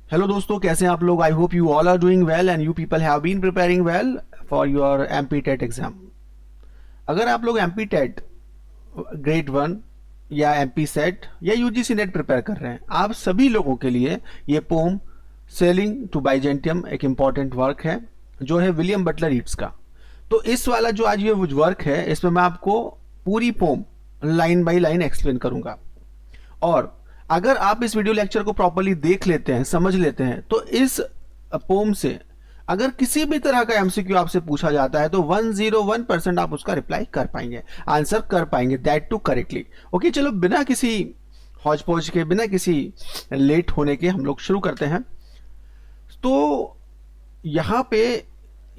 Hello दोस्तों, कैसे हैं आप लोग। I hope you all are doing well and you people have been preparing well for your MP TET exam. अगर आप लोग एमपी टेट ग्रेड वन या एमपी सेट या यूजीसी नेट प्रिपेयर कर रहे हैं, आप सभी लोगों के लिए ये पोम सेलिंग टू बाइजेंटियम एक इम्पॉर्टेंट वर्क है जो है विलियम बटलर ईट्स का। तो इस वाला जो आज ये वर्क है, इसमें मैं आपको पूरी poem line by line explain करूंगा। और अगर आप इस वीडियो लेक्चर को प्रॉपर्ली देख लेते हैं, समझ लेते हैं, तो इस पोम से अगर किसी भी तरह का एमसीक्यू आपसे पूछा जाता है तो 101% आप उसका रिप्लाई कर पाएंगे, आंसर कर पाएंगे, दैट टू करेक्टली। ओके, चलो बिना किसी हौज पौज के, बिना किसी लेट होने के हम लोग शुरू करते हैं। तो यहाँ पे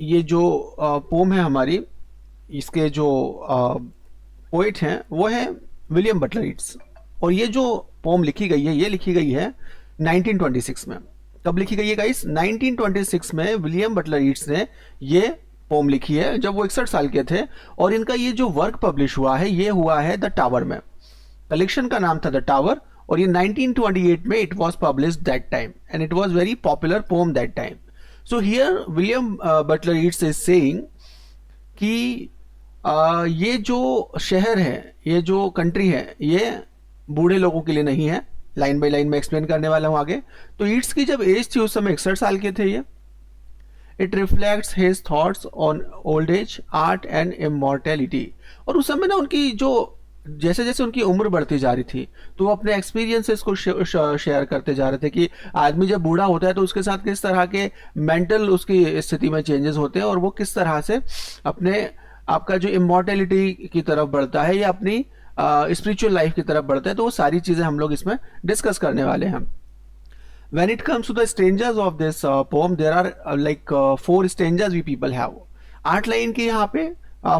ये जो पोम है हमारी, इसके जो पोइट हैं वो है विलियम बटलर ईट्स। और ये जो पोम लिखी गई है, ये लिखी गई है 1926 में। कब लिखी गई है गाइस? 1926 में विलियम बटलर ईट्स ने ये पोम लिखी है जब वो 61 साल के थे। और इनका ये जो वर्क पब्लिश हुआ है, ये हुआ है द टावर में। कलेक्शन का नाम था द टावर, और ये 1928 में it was publish that time and it was very popular poem that time. So here William Butler Yeats is saying कि ये जो शहर है, ये जो कंट्री है, ये बूढ़े लोगों के लिए नहीं है। लाइन बाय लाइन में एक्सप्लेन करने वाला हूं आगे। तो ईट्स की जब एज थी उस समय 61 साल के थे ये। It reflects his thoughts on old age, art and immortality. और उस समय ना उनकी जो जैसे जैसे उनकी उम्र बढ़ती जा रही थी, तो वो अपने एक्सपीरियंसेस को शेयर करते जा रहे थे कि आदमी जब बूढ़ा होता है तो उसके साथ किस तरह के मेंटल उसकी स्थिति में चेंजेस होते हैं, और वो किस तरह से अपने आपका जो इमॉर्टेलिटी की तरफ बढ़ता है या अपनी स्पिरिचुअल लाइफ की तरफ बढ़ता है। तो वो सारी चीजें हम लोग इसमें डिस्कस करने वाले हैं। When it comes to the stanzas of this poem, there are like 4 stanzas we people have. 8 line की यहाँ पे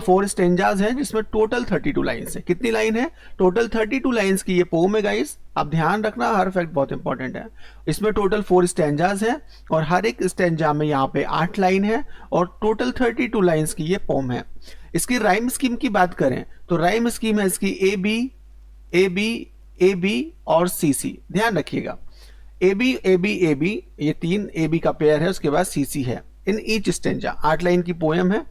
4 स्टेंजाज हैं, जिसमें टोटल 32 लाइन्स है। कितनी लाइन है? टोटल 32 लाइन्स की ये पोम है गाइस। आप ध्यान रखना, हर फैक्ट बहुत इंपॉर्टेंट है। इसमें टोटल 4 स्टेंजाज हैं और हर एक स्टेंजा में यहाँ पे 8 लाइन है और टोटल 32 लाइन्स की ये पोम है। इसकी राइम स्कीम की बात करें तो राइम स्कीम है इसकी A B A B A B और सी सी। ध्यान रखिएगा, A B A B A B, ये 3 ए बी का पेयर है, उसके बाद सी सी है इन ईच स्टेंजा। 8 लाइन की पोएम है,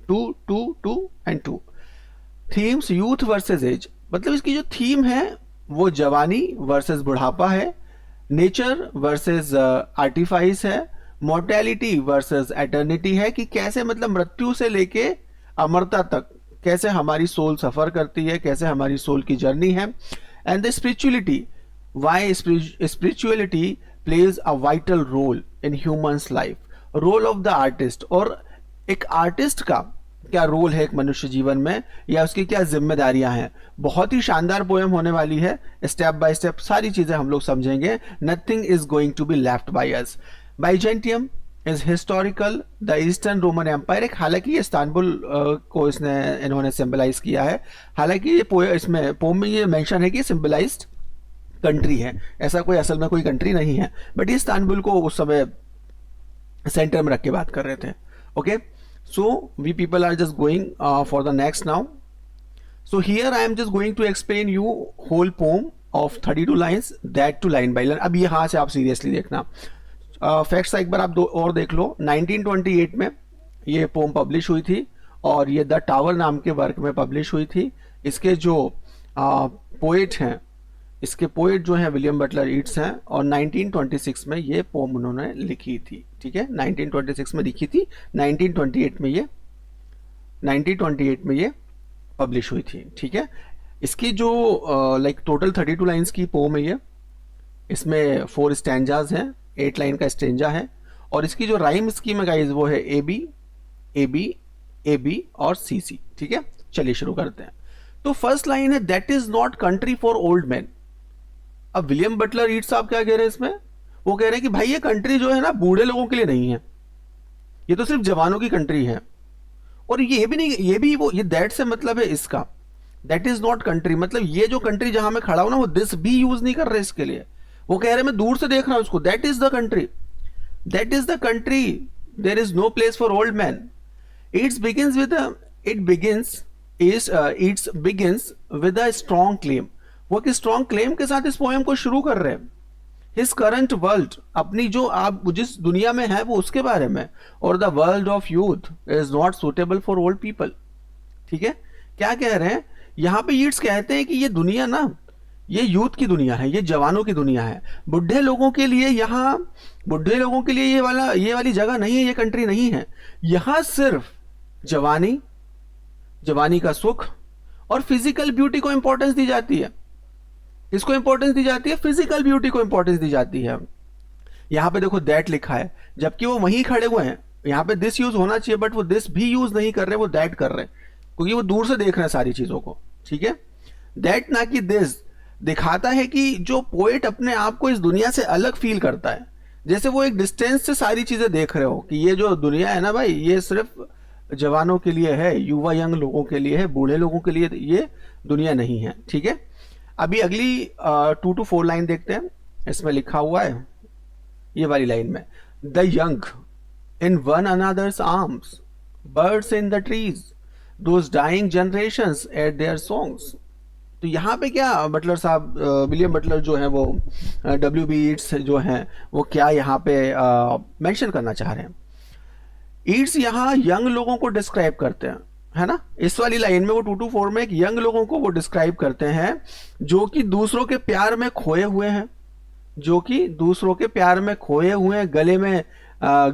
2 2 2 and 2। Themes youth versus age, मतलब इसकी जो थीम है वो जवानी वर्सेस बुढ़ापा है, नेचर वर्सेस आर्टिफाइस है, मोर्टेलिटी वर्सेस एटर्निटी है कि कैसे मतलब मृत्यु से लेके अमरता तक कैसे हमारी सोल सफर करती है, कैसे हमारी सोल की जर्नी है। And the spirituality, why spirituality plays a vital role in humans life, role of the artist. और एक आर्टिस्ट का क्या रोल है एक मनुष्य जीवन में, या उसकी क्या जिम्मेदारियां हैं। बहुत ही शानदार पोएम होने वाली है, स्टेप बाय स्टेप सारी चीजें हम लोग समझेंगे। Nothing is going to be left by us. Byzantium is historical the eastern Roman empire. एक हालांकि ये इस्तांबुल को इन्होंने सिंबलाइज किया है। हालांकि ये इसमें पोम में ये मेंशन है कि सिंबलाइज्ड कंट्री है, ऐसा कोई असल में कोई कंट्री नहीं है, बट ये इस्तांबुल को उस समय सेंटर में रख के बात कर रहे थे। Okay, so we people are just going for the next now. So here I am just going to explain you whole poem of 32 lines, that to line by line. अब यहाँ से आप सीरियसली देखना, फैक्ट्स एक बार आप दो और देख लो। 1928 में ये पोम पब्लिश हुई थी और ये द टावर नाम के वर्क में पब्लिश हुई थी। इसके जो पोएट हैं, इसके पोएट जो हैं विलियम बटलर ईट्स हैं, और 1926 में ये पोम उन्होंने लिखी थी। ठीक है, 1926 में लिखी थी, 1928 में ये पब्लिश हुई थी। ठीक है, इसकी जो लाइक टोटल 32 लाइंस की पोम है ये। इसमें 4 स्टैंजाज हैं, 8 लाइन का स्टेंजा है, और इसकी जो राइम स्कीम है गाइस वो है A B A B A B और सी सी। ठीक है, चलिए शुरू करते हैं। तो फर्स्ट लाइन है, that is not country for old man. अब विलियम बटलर ईट्स साहब क्या कह रहे हैं इसमें? वो कह रहे हैं कि भाई ये कंट्री जो है ना बूढ़े लोगों के लिए नहीं है, ये तो सिर्फ जवानों की कंट्री है। और ये भी नहीं, ये भी वो, ये दैट से मतलब है इसका, दैट इज नॉट कंट्री, मतलब ये जो कंट्री जहां मैं खड़ा हूं ना वो दिस भी यूज नहीं कर रहे इसके लिए। वो कह रहे हैं मैं दूर से देख रहा हूं उसको, that is the country, that is the country, there is no place for old man. It's begins with a strong claim. वो एक स्ट्रॉन्ग क्लेम के साथ इस पोएम को शुरू कर रहे हैं। हिज करंट वर्ल्ड, अपनी जो आप जिस दुनिया में है वो उसके बारे में, और the world of youth is not suitable for old people. ठीक है, क्या कह रहे हैं यहाँ पे? यीट्स कहते हैं कि ये दुनिया ना, ये यूथ की दुनिया है, ये जवानों की दुनिया है। बुढ़े लोगों के लिए यहाँ, बुढ़े लोगों के लिए ये वाली जगह नहीं है, ये कंट्री नहीं है। यहाँ सिर्फ जवानी, जवानी का सुख और फिजिकल ब्यूटी को इंपॉर्टेंस दी जाती है। इसको इंपॉर्टेंस दी जाती है, फिजिकल ब्यूटी को इंपॉर्टेंस दी जाती है। यहाँ पे देखो दैट लिखा है, जबकि वो वहीं खड़े हुए हैं। यहाँ पे दिस यूज होना चाहिए, बट वो दिस भी यूज नहीं कर रहे, वो दैट कर रहे हैं, क्योंकि वो दूर से देख रहे हैं सारी चीजों को। ठीक है, दैट ना कि दिस दिखाता है कि जो पोएट अपने आप को इस दुनिया से अलग फील करता है, जैसे वो एक डिस्टेंस से सारी चीजें देख रहे हो कि ये जो दुनिया है ना भाई, ये सिर्फ जवानों के लिए है, युवा यंग लोगों के लिए है, बूढ़े लोगों के लिए ये दुनिया नहीं है। ठीक है, अभी अगली 2 to 4 लाइन देखते हैं। इसमें लिखा हुआ है ये वाली लाइन में, the young in one another's arms, birds in the trees, those dying generations at their songs. तो यहाँ पे क्या बटलर साहब, विलियम बटलर जो है वो, WB ईट्स जो हैं वो क्या यहाँ पे मेंशन करना चाह रहे हैं? ईट्स यहाँ यंग लोगों को डिस्क्राइब करते हैं, है ना। इस वाली लाइन में वो 2 to 4 में एक यंग लोगों को वो डिस्क्राइब करते हैं जो कि दूसरों के प्यार में खोए हुए हैं, जो कि दूसरों के प्यार में खोए हुए हैं, गले में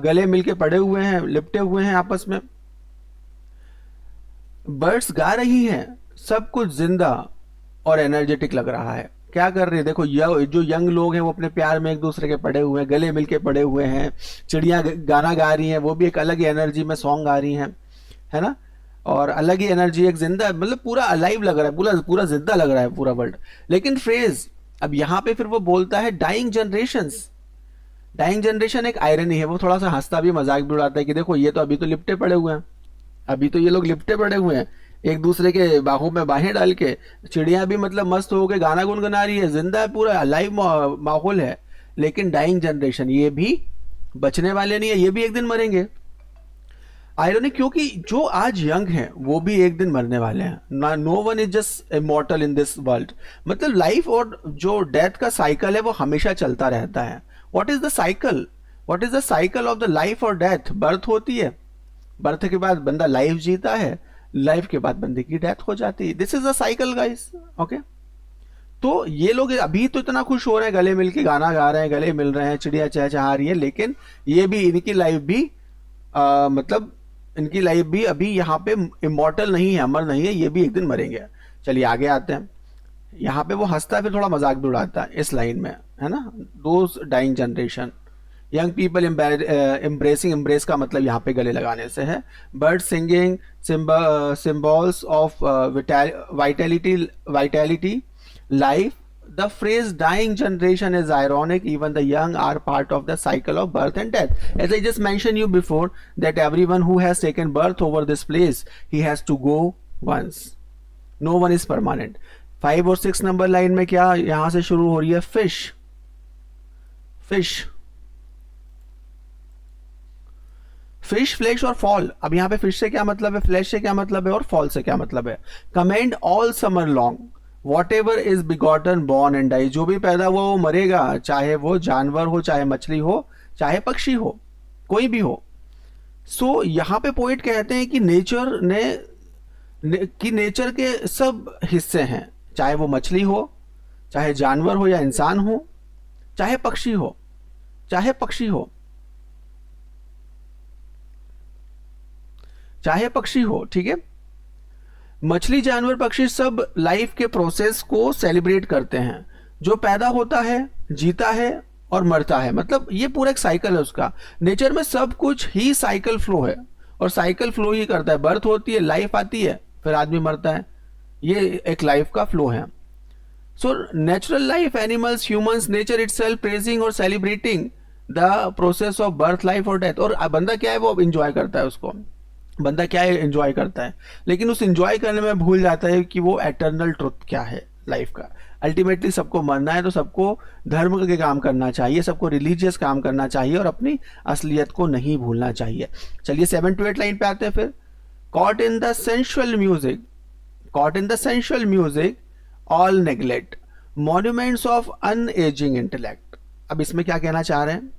गले मिलके पड़े हुए हैं, लिपटे हुए हैं आपस में। बर्ड्स गा रही हैं, सब कुछ जिंदा और एनर्जेटिक लग रहा है। क्या कर रही है? देखो जो यंग लोग हैं वो अपने प्यार में एक दूसरे के पड़े हुए हैं, गले मिलके पड़े हुए हैं। चिड़िया गाना गा रही हैं, वो भी एक अलग ही एनर्जी में सॉन्ग गा रही हैं, है ना। और अलग ही एनर्जी, एक जिंदा, मतलब पूरा अलाइव लग रहा है, पूरा पूरा जिंदा लग रहा है पूरा वर्ल्ड। लेकिन फ्रेज अब यहाँ पे फिर वो बोलता है डाइंग जनरेशंस। डाइंग जनरेशन एक आयरनी है, वो थोड़ा सा हंसता भी, मजाक भी उड़ाता है कि देखो ये तो अभी तो लिपटे पड़े हुए हैं, अभी तो ये लोग लिपटे पड़े हुए हैं एक दूसरे के बाहों में बाहें डाल के। चिड़िया भी मतलब मस्त हो के गाना गुनगुना रही है, जिंदा है, पूरा लाइव माहौल है। लेकिन डाइंग जनरेशन, ये भी बचने वाले नहीं है, ये भी एक दिन मरेंगे। आयरॉनिक, क्योंकि जो आज यंग हैं वो भी एक दिन मरने वाले हैं। No one is just immortal in this world. मतलब लाइफ और जो डेथ का साइकिल है वो हमेशा चलता रहता है। What is the cycle? What is the cycle of the life और डेथ? बर्थ होती है, बर्थ के बाद बंदा लाइफ जीता है, लाइफ के बाद बंदे की डेथ हो जाती है। This is the cycle guys. Okay, तो ये लोग अभी तो इतना खुश हो रहे हैं, गले मिल के गाना गा रहे हैं, गले मिल रहे हैं, चिड़िया चहचहा रही है, लेकिन ये भी, इनकी लाइफ भी मतलब इनकी लाइफ भी अभी यहाँ पे इमॉर्टल नहीं है, अमर नहीं है, ये भी एक दिन मरेंगे। चलिए आगे आते हैं। यहाँ पे वो हंसता है, फिर थोड़ा मजाक भी उड़ाता है इस लाइन में, है ना। Those dying generation, young people embracing, embrace का मतलब यहाँ पे गले लगाने से है। Bird singing, symbols of vitality, life. The phrase dying generation is ironic. Even the young are part of the cycle of birth and death. As I just mentioned you before, that everyone who has taken birth over this place, he has to go once. No one is permanent. 5 और 6 number line में क्या यहां से शुरू हो रही है? Fish, fish, fish, flash और फॉल। अब यहाँ पे फिश से क्या मतलब है, फ्लैश से क्या मतलब है और फॉल से क्या मतलब है? Commend all summer long, whatever is begotten born and die. जो भी पैदा हुआ वो मरेगा, चाहे वो जानवर हो, चाहे मछली हो, चाहे पक्षी हो, कोई भी हो। सो यहाँ पे पोइट कहते हैं कि नेचर के सब हिस्से हैं, चाहे वो मछली हो, चाहे जानवर हो या इंसान हो, चाहे पक्षी हो, चाहे पक्षी हो, चाहे पक्षी हो। ठीक है, मछली, जानवर, पक्षी सब लाइफ के प्रोसेस को सेलिब्रेट करते हैं। जो पैदा होता है, जीता है और मरता है, मतलब ये पूरा एक साइकिल है उसका। नेचर में सब कुछ ही साइकिल फ्लो है और साइकिल फ्लो ही करता है। बर्थ होती है, लाइफ आती है, फिर आदमी मरता है, ये एक लाइफ का फ्लो है। So natural life, animals, humans, nature itself praising और celebrating the process of birth, life और डेथ। और बंदा क्या है, वो एंजॉय करता है उसको। बंदा क्या है, एंजॉय करता है, लेकिन उस एंजॉय करने में भूल जाता है कि वो एटर्नल ट्रुथ क्या है लाइफ का। अल्टीमेटली सबको मरना है, तो सबको धर्म के काम करना चाहिए, सबको रिलीजियस काम करना चाहिए और अपनी असलियत को नहीं भूलना चाहिए। चलिए 7 to 8 लाइन पे आते हैं फिर। Caught in the sensual music, caught in the sensual music, all neglect, monuments of unageing intellect. अब इसमें क्या कहना चाह रहे हैं?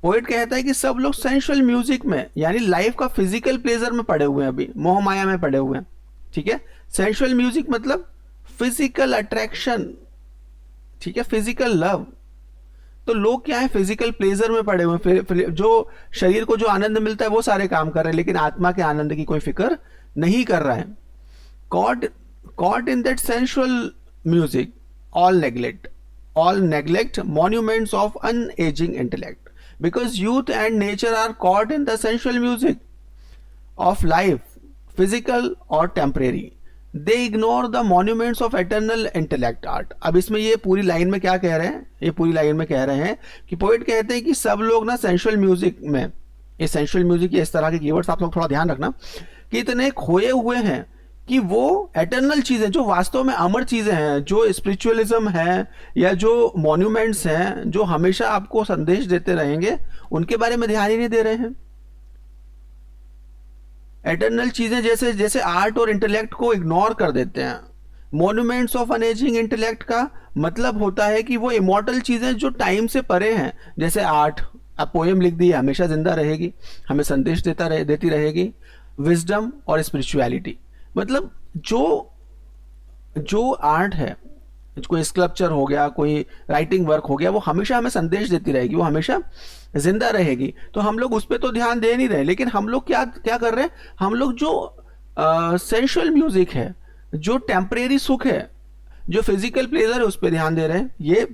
पोएट कहता है कि सब लोग सेंशुअल म्यूजिक में यानी लाइफ का फिजिकल प्लेजर में पड़े हुए हैं, अभी मोह माया में पड़े हुए हैं, ठीक है। सेंशुअल म्यूजिक मतलब फिजिकल अट्रैक्शन, ठीक है, फिजिकल लव। तो लोग क्या है, फिजिकल प्लेजर में पड़े हुए हैं, जो शरीर को जो आनंद मिलता है वो सारे काम कर रहे हैं, लेकिन आत्मा के आनंद की कोई फिक्र नहीं कर रहा है। caught in that sensual music, all neglect monuments of unaging intellect, because youth and nature are caught in the sensual music of life, physical or temporary. They ignore the monuments of eternal intellect art. अब इसमें ये पूरी line में क्या कह रहे हैं, ये पूरी लाइन में कह रहे हैं कि पोइट कहते हैं कि सब लोग ना सेंशुअल म्यूजिक में, ये सेंशुअल म्यूजिक ये इस तरह के कीवर्ड्स आप लोग थोड़ा ध्यान रखना, कि इतने खोए हुए हैं कि वो एटर्नल चीजें, जो वास्तव में अमर चीजें हैं, जो स्पिरिचुअलिज्म है या जो मॉन्यूमेंट्स हैं जो हमेशा आपको संदेश देते रहेंगे, उनके बारे में ध्यान ही नहीं दे रहे हैं। एटर्नल चीजें जैसे जैसे आर्ट और इंटेलेक्ट को इग्नोर कर देते हैं। मॉन्यूमेंट्स ऑफ अनेजिंग इंटेलेक्ट का मतलब होता है कि वो इमॉर्टल चीजें जो टाइम से परे हैं, जैसे आर्ट, आप पोएम लिख दी है, हमेशा जिंदा रहेगी, हमें संदेश देती रहेगी। विजडम और स्पिरिचुअलिटी मतलब जो आर्ट है, कोई स्कल्पचर हो गया, कोई राइटिंग वर्क हो गया, वो हमेशा हमें संदेश देती रहेगी, वो हमेशा जिंदा रहेगी। तो हम लोग उस पर तो ध्यान दे नहीं रहे, लेकिन हम लोग क्या क्या कर रहे हैं, हम लोग जो सेंशुअल म्यूजिक है, जो टेम्परेरी सुख है, जो फिजिकल प्लेजर है, उस पर ध्यान दे रहे हैं। ये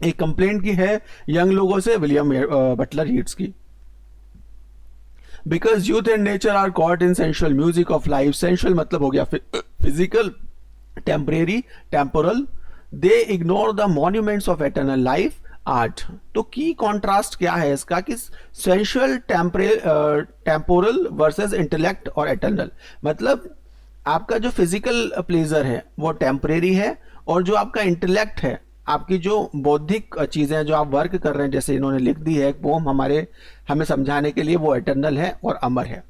एक कंप्लेंट की है यंग लोगों से, विलियम बटलर ईट्स की। Because youth and nature are caught in sensual music of life. Sensual मतलब हो गया physical, temporary, temporal. They ignore the monuments of eternal life art. तो की कॉन्ट्रास्ट क्या है इसका कि सेंशुअल, टेम्पोरल वर्सेस इंटेलेक्ट और एटर्नल। मतलब आपका जो फिजिकल प्लेजर है वो टेम्परेरी है, और जो आपका इंटेलेक्ट है, आपकी जो बौद्धिक चीजें हैं जो आप वर्क कर रहे हैं, जैसे इन्होंने लिख दी है एक पोम हमें समझाने के लिए, वो एटर्नल है और अमर है,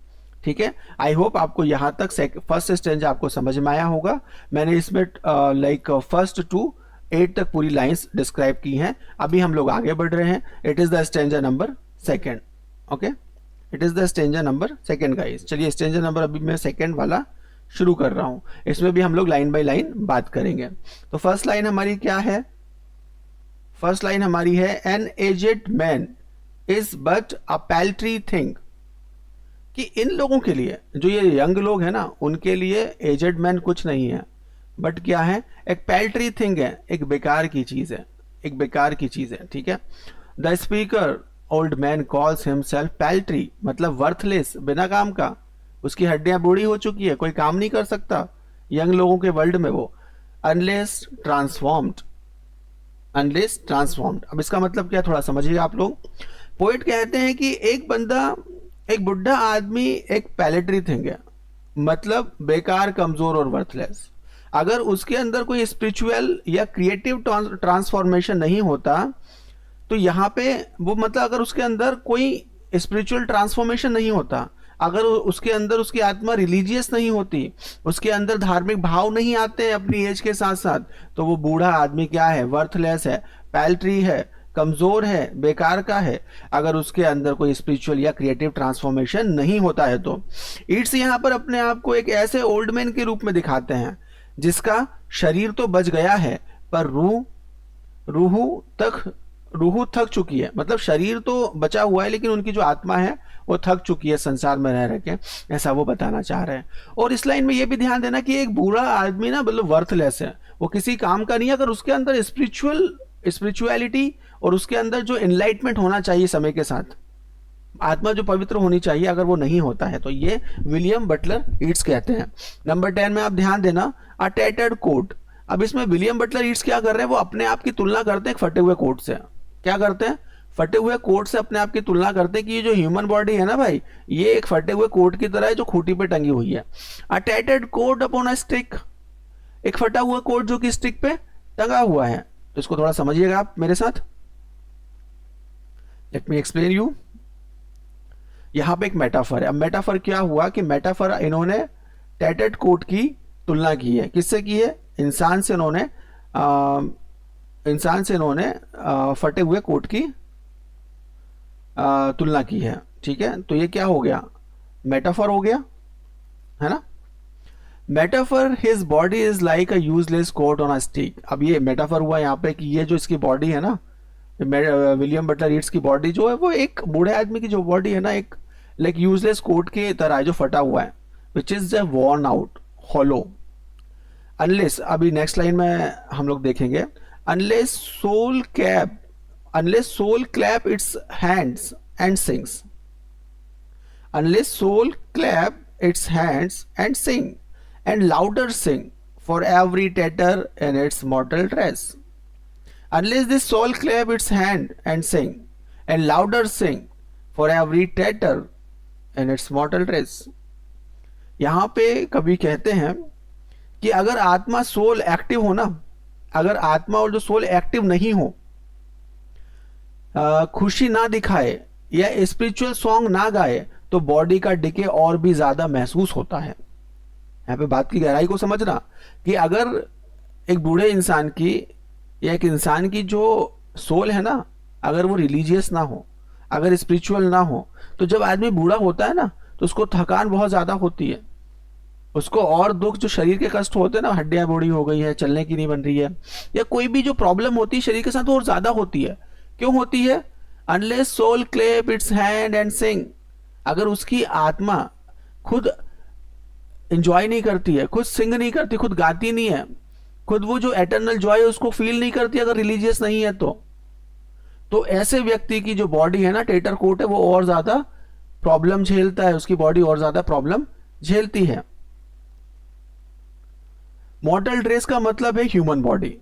ठीक है। आई होप आपको यहाँ तक फर्स्ट स्टेंजा आपको समझ में आया होगा। मैंने इसमें लाइक फर्स्ट टू 8 तक पूरी लाइंस डिस्क्राइब की हैं। अभी हम लोग आगे बढ़ रहे हैं। It is the stanza number second, okay, it is the stanza number second guys. चलिए स्टेंजा नंबर अभी मैं सेकेंड वाला शुरू कर रहा हूं। इसमें भी हम लोग लाइन बाय लाइन बात करेंगे। तो फर्स्ट लाइन हमारी क्या है? फर्स्ट लाइन हमारी है, an aged man is but a paltry thing. कि इन लोगों के लिए, जो ये यंग लोग हैं ना, उनके लिए एजेड मैन कुछ नहीं है, बट क्या है, एक पैल्ट्री थिंग है, एक बेकार की चीज है, एक बेकार की चीज है, ठीक है। The speaker old man calls himself paltry, मतलब वर्थलेस, बिना काम का, उसकी हड्डियां बूढ़ी हो चुकी है, कोई काम नहीं कर सकता यंग लोगों के वर्ल्ड में वो। Unless transformed, unless transformed. अब इसका मतलब क्या, थोड़ा समझिएगा आप लोग। पोइट कहते हैं कि एक बंदा, एक बुढ़ा आदमी एक पैलेटरी थिंग है, मतलब बेकार, कमजोर और वर्थलेस। अगर उसके अंदर कोई स्पिरिचुअल या क्रिएटिव ट्रांसफॉर्मेशन नहीं होता, तो यहाँ पे वो, मतलब अगर उसके अंदर कोई स्पिरिचुअल ट्रांसफॉर्मेशन नहीं होता, अगर उसके अंदर उसकी आत्मा रिलीजियस नहीं होती, उसके अंदर धार्मिक भाव नहीं आते हैं अपनी एज के साथ साथ, तो वो बूढ़ा आदमी क्या है, वर्थलेस है, पैल्ट्री है, कमजोर है, बेकार का है, अगर उसके अंदर कोई स्पिरिचुअल या क्रिएटिव ट्रांसफॉर्मेशन नहीं होता है। तो इट्स यहाँ पर अपने आप को एक ऐसे ओल्ड मैन के रूप में दिखाते हैं जिसका शरीर तो बच गया है, पर रूह थक चुकी है। मतलब शरीर तो बचा हुआ है, लेकिन उनकी जो आत्मा है वो थक चुकी है संसार में रह के, ऐसा वो बताना चाह रहे हैं। और इस लाइन में ये भी ध्यान देना कि एक बूढ़ा आदमी ना, मतलब वर्थलेस है, वो किसी काम का नहीं है। अगर उसके अंदर स्पिरिचुअलिटी और उसके अंदर जो एनलाइटमेंट होना चाहिए समय के साथ, आत्मा जो पवित्र होनी चाहिए, अगर वो नहीं होता है, तो ये विलियम बटलर ईट्स कहते हैं। नंबर 10 में आप ध्यान देना, अ टैटर्ड कोट। अब इसमें विलियम बटलर ईट्स क्या कर रहे हैं, वो अपने आप की तुलना करते हैं फटे हुए कोट से। क्या करते हैं? फटे हुए कोट से अपने आप की तुलना करते हैं कि ये जो ह्यूमन बॉडी है ना भाई, ये एक फटे हुए कोट की तरह है जो खूंटी पे टंगी हुई है। A tattered coat upon a stick, एक फटा हुआ कोट जो कि स्टिक पे टंगा हुआ है। तो इसको थोड़ा समझिएगा आप मेरे साथ। Let me explain you. यहां पे एक मेटाफर है। अब मेटाफर क्या हुआ कि मेटाफर, इन्होंने टैटर्ड कोट की तुलना की है, किससे की है? इंसान से। इन्होंने इंसान से इन्होंने फटे हुए कोट की तुलना की है। ठीक है, तो ये क्या हो गया, मेटाफर हो गया, है ना। Metaphor, his body is like a useless coat on a stick. अब ये मेटाफर हुआ यहाँ पे कि ये जो इसकी बॉडी है ना, विलियम बटलर ईट्स की बॉडी जो है वो एक बूढ़े आदमी की जो बॉडी है ना, एक लाइक यूजलेस कोट के तरह है जो फटा हुआ है, which is worn out, hollow. Unless, अभी नेक्स्ट लाइन में हम लोग देखेंगे, unless soul clap, unless soul clap its hands and sings, unless soul clap its hands and sing, and louder sing for every tatter in its mortal dress, unless this soul clap its hand and sing, and louder sing for every tatter in its mortal dress। यहाँ पे कवि कहते हैं कि अगर आत्मा, soul active हो ना, अगर आत्मा और जो सोल एक्टिव नहीं हो, खुशी ना दिखाए या स्पिरिचुअल सॉन्ग ना गाए, तो बॉडी का डिके और भी ज्यादा महसूस होता है। यहाँ पे बात की गहराई को समझना कि अगर एक बूढ़े इंसान की या एक इंसान की जो सोल है ना, अगर वो रिलीजियस ना हो, अगर स्पिरिचुअल ना हो, तो जब आदमी बूढ़ा होता है ना, तो उसको थकान बहुत ज्यादा होती है, उसको और दुख, जो शरीर के कष्ट होते हैं ना, हड्डियां बूढ़ी हो गई है, चलने की नहीं बन रही है, या कोई भी जो प्रॉब्लम होती है शरीर के साथ, वो और ज्यादा होती है। क्यों होती है? Unless soul clap its hand and sing, अगर उसकी आत्मा खुद एंजॉय नहीं करती है, खुद सिंग नहीं करती, खुद गाती नहीं है, खुद वो जो एटर्नल जॉय है उसको फील नहीं करती, अगर रिलीजियस नहीं है तो ऐसे व्यक्ति की जो बॉडी है ना, टेटर कोट है, वो और ज्यादा प्रॉब्लम झेलता है, उसकी बॉडी और ज्यादा प्रॉब्लम झेलती है। मॉर्टल ड्रेस का मतलब है ह्यूमन बॉडी,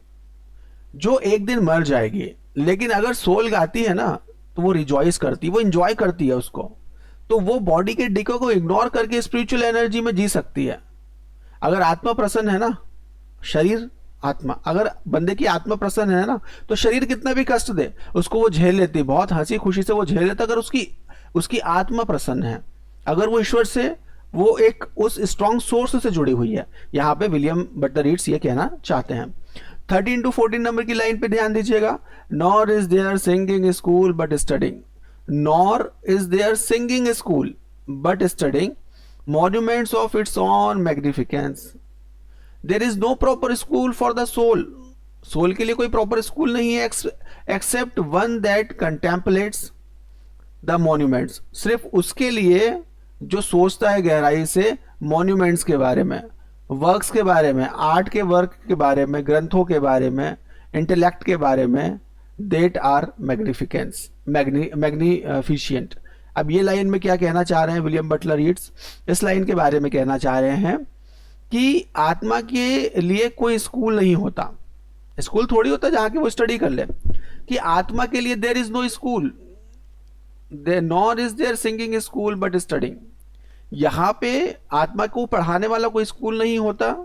जो एक दिन मर जाएगी, लेकिन अगर सोल गाती है ना, तो वो रिजॉइस करती है, वो इंजॉय करती है उसको, तो वो बॉडी के डिको को इग्नोर करके स्पिरिचुअल एनर्जी में जी सकती है। अगर आत्मा प्रसन्न है ना, शरीर, आत्मा, अगर बंदे की आत्मा प्रसन्न है ना, तो शरीर कितना भी कष्ट दे उसको वो झेल लेती, बहुत हंसी खुशी से वो झेल लेता, अगर उसकी आत्मा प्रसन्न है, अगर वो ईश्वर से, वो एक उस स्ट्रॉन्ग सोर्स से जुड़ी हुई है। यहाँ पे विलियम बटलर ईट्स ये कहना चाहते हैं। 13 to 14 नंबर की लाइन पे ध्यान दीजिएगा, nor is there singing school but studying, nor is there singing school but studying monuments of its own magnificence, there is no proper school for the soul, soul के लिए कोई proper school नहीं है, except one that contemplates the monuments, सिर्फ उसके लिए जो सोचता है गहराई से मॉन्यूमेंट्स के बारे में, वर्क्स के बारे में, आर्ट के वर्क के बारे में, ग्रंथों के बारे में, इंटेलेक्ट के बारे में, देट आर मैग्निफिकेंस, मैग्निफिशियंट। अब ये लाइन में क्या कहना चाह रहे हैं विलियम बटलर ईट्स? इस लाइन के बारे में कहना चाह रहे हैं कि आत्मा के लिए कोई स्कूल नहीं होता, स्कूल थोड़ी होता जहां की वो स्टडी कर ले, कि आत्मा के लिए there is no school, nor is there singing school but studying. यहां पे आत्मा को पढ़ाने वाला कोई स्कूल नहीं होता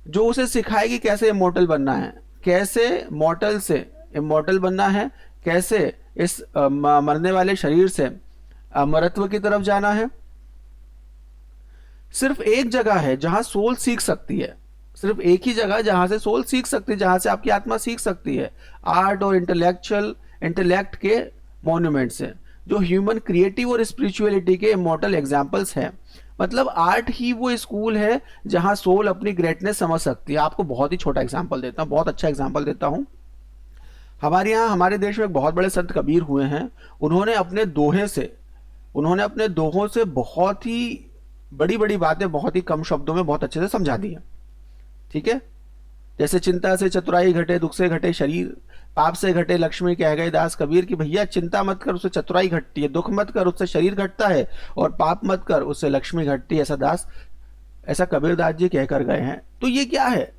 जो उसे सिखाए कि कैसे इमोर्टल बनना है, कैसे मॉर्टल से इमोर्टल बनना है, कैसे इस मरने वाले शरीर से अमरत्व की तरफ जाना है। सिर्फ एक जगह है जहां सोल सीख सकती है, सिर्फ एक ही जगह जहां से सोल सीख सकती है, जहां से आपकी आत्मा सीख सकती है, आर्ट और इंटेलेक्ट के मॉन्यूमेंट से, जो ह्यूमन क्रिएटिव और स्पिरिचुअलिटी के इमॉर्टल एग्जाम्पल्स हैं। मतलब आर्ट ही वो स्कूल है जहां सोल अपनी ग्रेटनेस समझ सकती है। आपको बहुत ही छोटा एग्जाम्पल देता हूं, बहुत अच्छा एग्जाम्पल देता हूं। हमारे यहाँ, हमारे देश में एक बहुत बड़े संत कबीर हुए हैं, उन्होंने अपने दोहों से बहुत ही बड़ी बड़ी बातें बहुत ही कम शब्दों में बहुत अच्छे से समझा दी है। ठीक है, जैसे चिंता से चतुराई घटे, दुख से घटे शरीर, पाप से घटे लक्ष्मी, कह गए दास कबीर की भैया चिंता मत कर उससे चतुराई घटती है, दुख मत कर उससे शरीर घटता है, और पाप मत कर उससे लक्ष्मी घटती है, ऐसा कबीर दास जी कहकर गए हैं। तो ये क्या है,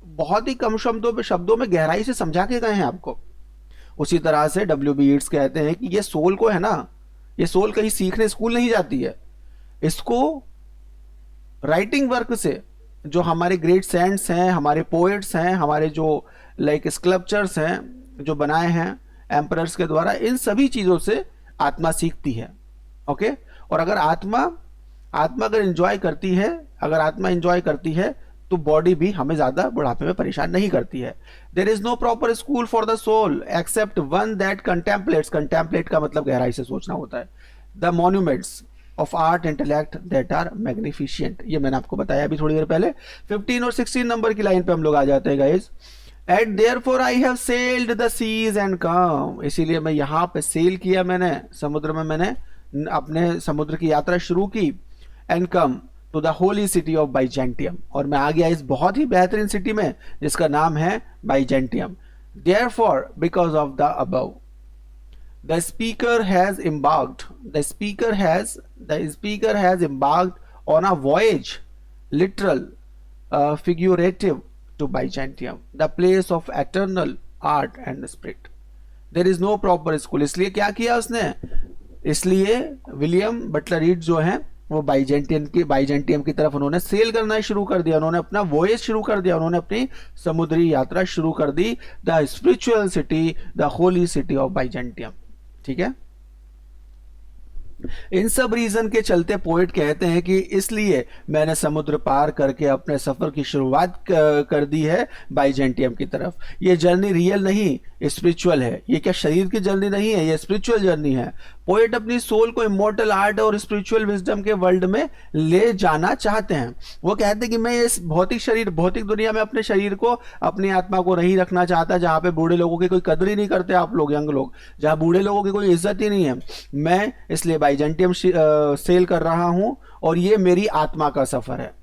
बहुत ही कम शब्दों में गहराई से समझा के गए हैं आपको। उसी तरह से WB ईट्स कहते हैं कि ये सोल को है ना, ये सोल कहीं सीखने स्कूल नहीं जाती है, इसको राइटिंग वर्क से, जो हमारे ग्रेट सेंट्स हैं, हमारे पोएट्स हैं, हमारे जो लाइक स्कल्पचर्स हैं जो बनाए हैं एम्परर्स के द्वारा, इन सभी चीज़ों से आत्मा सीखती है। ओके, और अगर आत्मा अगर एंजॉय करती है, अगर आत्मा एंजॉय करती है, तो बॉडी भी हमें ज्यादा बुढ़ापे में परेशान नहीं करती है। There is no proper school for the soul except one that contemplates, contemplate का मतलब गहराई से सोचना होता है, the monuments of art intellect that are magnificent. ये मैंने आपको बताया अभी थोड़ी देर पहले। 15 और 16 नंबर की लाइन पे हम लोग आ जाते हैं guys. And therefore I have sailed the seas and come, इसीलिए मैं यहाँ पे सेल किया, मैंने समुद्र में मैंने अपने समुद्र की यात्रा शुरू की। And come to the holy city of Byzantium, और मैं आ गया इस बहुत ही बेहतरीन सिटी में जिसका नाम है Byzantium. Therefore because of the above the speaker has embarked on a voyage, literal, figurative, to Byzantium, the place of eternal art and spirit. There is no proper school। इसलिए क्या किया उसने, इसलिए विलियम बटलर रीड जो है वो Byzantium की तरफ उन्होंने सेल करना शुरू कर दिया, उन्होंने अपना वॉयेज शुरू कर दिया, उन्होंने अपनी समुद्री यात्रा शुरू कर दी। The spiritual city, the holy city of Byzantium. ठीक है, इन सब रीजन के चलते पोएट कहते हैं कि इसलिए मैंने समुद्र पार करके अपने सफर की शुरुआत कर दी है बाइजेंटियम की तरफ। ये जर्नी रियल नहीं, स्पिरिचुअल है। ये क्या शरीर की जर्नी नहीं है, ये स्पिरिचुअल जर्नी है। पोएट अपनी सोल को इमोर्टल आर्ट और स्पिरिचुअल विजडम के वर्ल्ड में ले जाना चाहते हैं। वो कहते हैं कि मैं इस भौतिक दुनिया में अपने शरीर को, अपनी आत्मा को नहीं रखना चाहता जहां पे बूढ़े लोगों की कोई कदर ही नहीं करते आप लोग, यंग लोग, जहां बूढ़े लोगों की कोई इज्जत ही नहीं है। मैं इसलिए बाइजेंटियम सेल कर रहा हूं, और ये मेरी आत्मा का सफर है,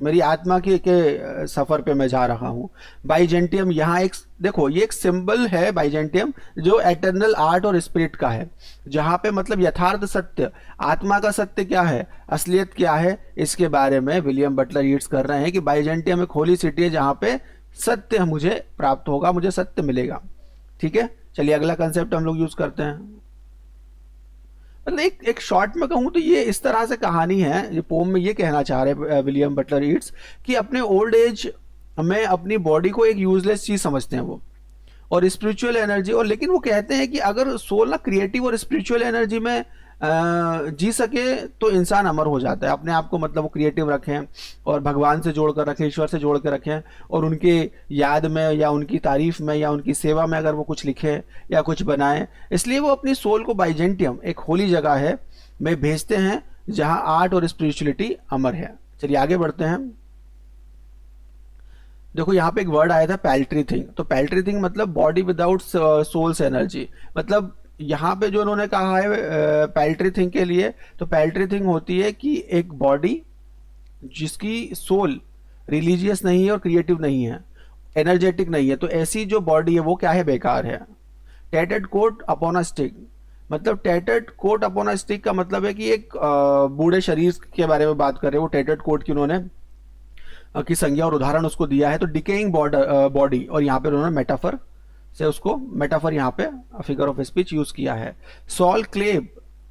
मेरी आत्मा के सफर पे मैं जा रहा हूं। बाइजेंटियम यहाँ एक देखो, ये एक सिंबल है बाइजेंटियम जो एटर्नल आर्ट और स्पिरिट का है, जहां पे मतलब यथार्थ सत्य, आत्मा का सत्य क्या है, असलियत क्या है, इसके बारे में विलियम बटलर ईट्स कर रहे हैं कि बाइजेंटियम एक होली सिटी है जहां पे सत्य मुझे प्राप्त होगा, मुझे सत्य मिलेगा। ठीक है, चलिए अगला कंसेप्ट हम लोग यूज करते हैं। मतलब एक शॉर्ट में कहूं तो ये इस तरह से कहानी है, ये पोम में ये कहना चाह रहे विलियम बटलर ईट्स कि अपने ओल्ड एज में अपनी बॉडी को एक यूजलेस चीज समझते हैं वो, और स्पिरिचुअल एनर्जी, और लेकिन वो कहते हैं कि अगर सोल ना क्रिएटिव और स्पिरिचुअल एनर्जी में जी सके तो इंसान अमर हो जाता है। अपने आप को मतलब वो क्रिएटिव रखें और भगवान से जोड़ कर रखें, ईश्वर से जोड़ कर रखें, और उनके याद में या उनकी तारीफ में या उनकी सेवा में अगर वो कुछ लिखें या कुछ बनाएं, इसलिए वो अपनी सोल को बाइजेंटियम, एक होली जगह है, में भेजते हैं जहां आर्ट और स्पिरिचुअलिटी अमर है। चलिए आगे बढ़ते हैं। देखो यहाँ पे एक वर्ड आया था पैल्ट्री थिंग, तो पैल्ट्री थिंग मतलब बॉडी विदाउट सोल्स एनर्जी। मतलब यहाँ पे जो उन्होंने कहा है पैल्ट्री थिंग के लिए, तो पैल्ट्री थिंग होती है कि एक बॉडी जिसकी सोल रिलीजियस नहीं है और क्रिएटिव नहीं है, एनर्जेटिक नहीं है, तो ऐसी जो बॉडी है वो क्या है, बेकार है। टैटेड कोट अपॉन अ स्टिक, मतलब टैटेड कोट अपॉन अ स्टिक का मतलब है कि एक बूढ़े शरीर के बारे में बात कर रहे हैं। वो टैटेड कोट की उन्होंने की संज्ञा और उदाहरण उसको दिया है, तो डिकेइंग बॉडी, और यहाँ पे उन्होंने मेटाफर से उसको, मेटाफर यहाँ पे फिगर ऑफ स्पीच यूज किया है। Soul clap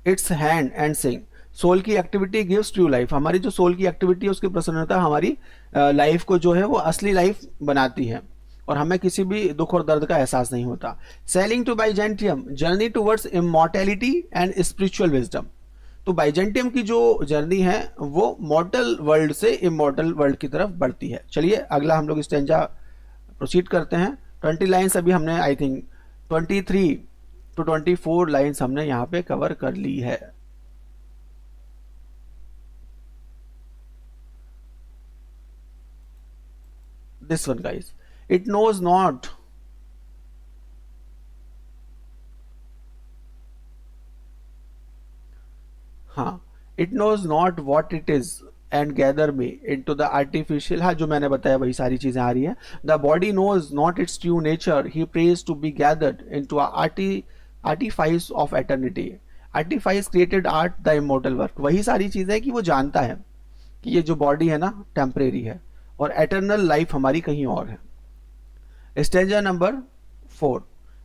its hand and sing, soul की एक्टिविटी गिव्स ट्रू लाइफ, हमारी जो सोल की एक्टिविटी है उसकी प्रसन्नता हमारी लाइफ को जो है वो असली लाइफ बनाती है, और हमें किसी भी दुख और दर्द का एहसास नहीं होता। Sailing to Byzantium, journey towards immortality and spiritual wisdom, तो बाइजेंटियम की जो जर्नी है वो मॉर्टल वर्ल्ड से इमॉर्टल वर्ल्ड की तरफ बढ़ती है। चलिए अगला हम लोग स्टेंजा प्रोसीड करते हैं। 20 लाइन्स अभी हमने आई थिंक 23 to 24 लाइन्स हमने यहाँ पे कवर कर ली है। This one guys, it knows not, हाँ, it knows not what it is and gather me into the artificial, हाँ जो मैंने बताया वही सारी चीजें आ रही हैं। The body knows not its true nature, he prays to be gathered into artifice of eternity, artifice created art the immortal work, वही सारी चीजें कि वो जानता है कि ये जो बॉडी है ना टेम्परेरी है और एटर्नल लाइफ हमारी कहीं और है। स्टेंजा नंबर 4,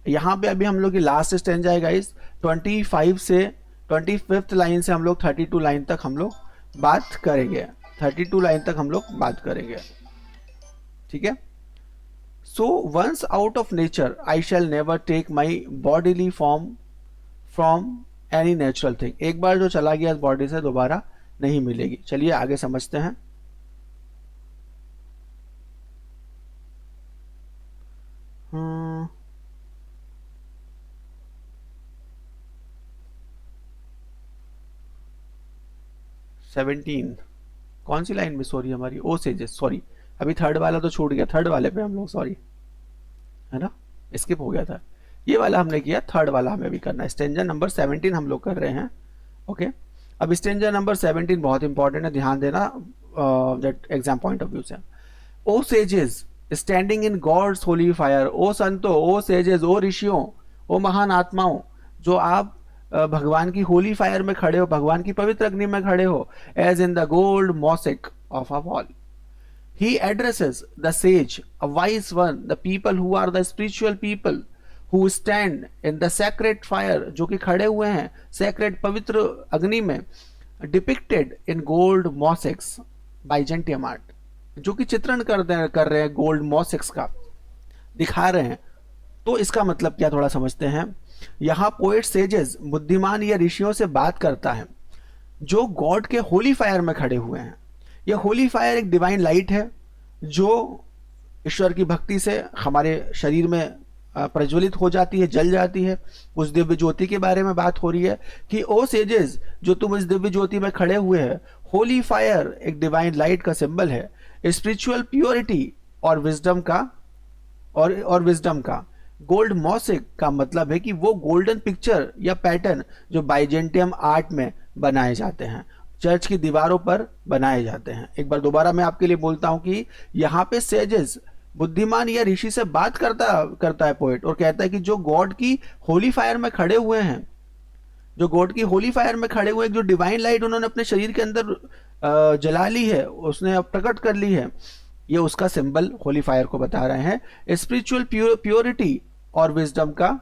यहाँ पे अभी हम लोग की लास्ट स्टेंजा है गाइस। 25 से 25th लाइन से हम लोग 32 लाइन तक हम लोग बात करेंगे, 32 लाइन तक हम लोग बात करेंगे। ठीक है, so once out of nature I shall never take my bodily form from any natural thing, एक बार जो चला गया इस बॉडी से दोबारा नहीं मिलेगी। चलिए आगे समझते हैं। 17 कौन सी लाइन में सॉरी हमारी, ओ सेजेस, सॉरी अभी थर्ड वाला तो छूट गया, थर्ड वाले पे हम लोग सॉरी, है ना, स्किप हो गया था, ये वाला हमने किया, थर्ड वाला हमें भी करना है, स्टेंजा नंबर 17 हम लोग कर रहे हैं। ओके, अब स्टेंजा नंबर 17 बहुत इंपॉर्टेंट है, ध्यान देना एग्जाम पॉइंट ऑफ व्यू से। O sages standing in God's holy fire, O संतो, ओ सेजेस, ओ ऋषियों, ओ महान आत्माओं, जो आप भगवान की होली फायर में खड़े हो, भगवान की पवित्र अग्नि में खड़े हो, as in the gold mosaic of a wall. He addresses the sage, a wise one, the people who are the spiritual people who stand in the sacred fire, जो कि खड़े हुए हैं sacred पवित्र अग्नि में, depicted in gold mosaics Byzantium art, जो कि चित्रण कर रहे हैं गोल्ड मॉसिक्स का, दिखा रहे हैं। तो इसका मतलब क्या थोड़ा समझते हैं। यहाँ पोएट सेजेस बुद्धिमान या ऋषियों से बात करता है जो गॉड के होली फायर में खड़े हुए हैं। यह होली फायर एक डिवाइन लाइट है जो ईश्वर की भक्ति से हमारे शरीर में प्रज्वलित हो जाती है, जल जाती है। उस दिव्य ज्योति के बारे में बात हो रही है कि ओ सेजेस, जो तुम इस दिव्य ज्योति में खड़े हुए हैं, होली फायर एक डिवाइन लाइट का सिंबल है, स्पिरिचुअल प्योरिटी और विजडम का और विजडम का। गोल्ड मॉसिक का मतलब है कि वो गोल्डन पिक्चर या पैटर्न जो बाइजेंटियम आर्ट में बनाए जाते हैं, चर्च की दीवारों पर बनाए जाते हैं। एक बार दोबारा मैं आपके लिए बोलता हूं कि यहाँ पे सेजेस बुद्धिमान या ऋषि से बात करता है पोएट, और कहता है कि जो गॉड की होली फायर में खड़े हुए हैं, जो गॉड की होली फायर में खड़े हुए हैं, जो डिवाइन लाइट उन्होंने अपने शरीर के अंदर जला ली है, उसने प्रकट कर ली है, ये उसका सिंबल होली फायर को बता रहे हैं। स्पिरिचुअल प्योरिटी और विजडम का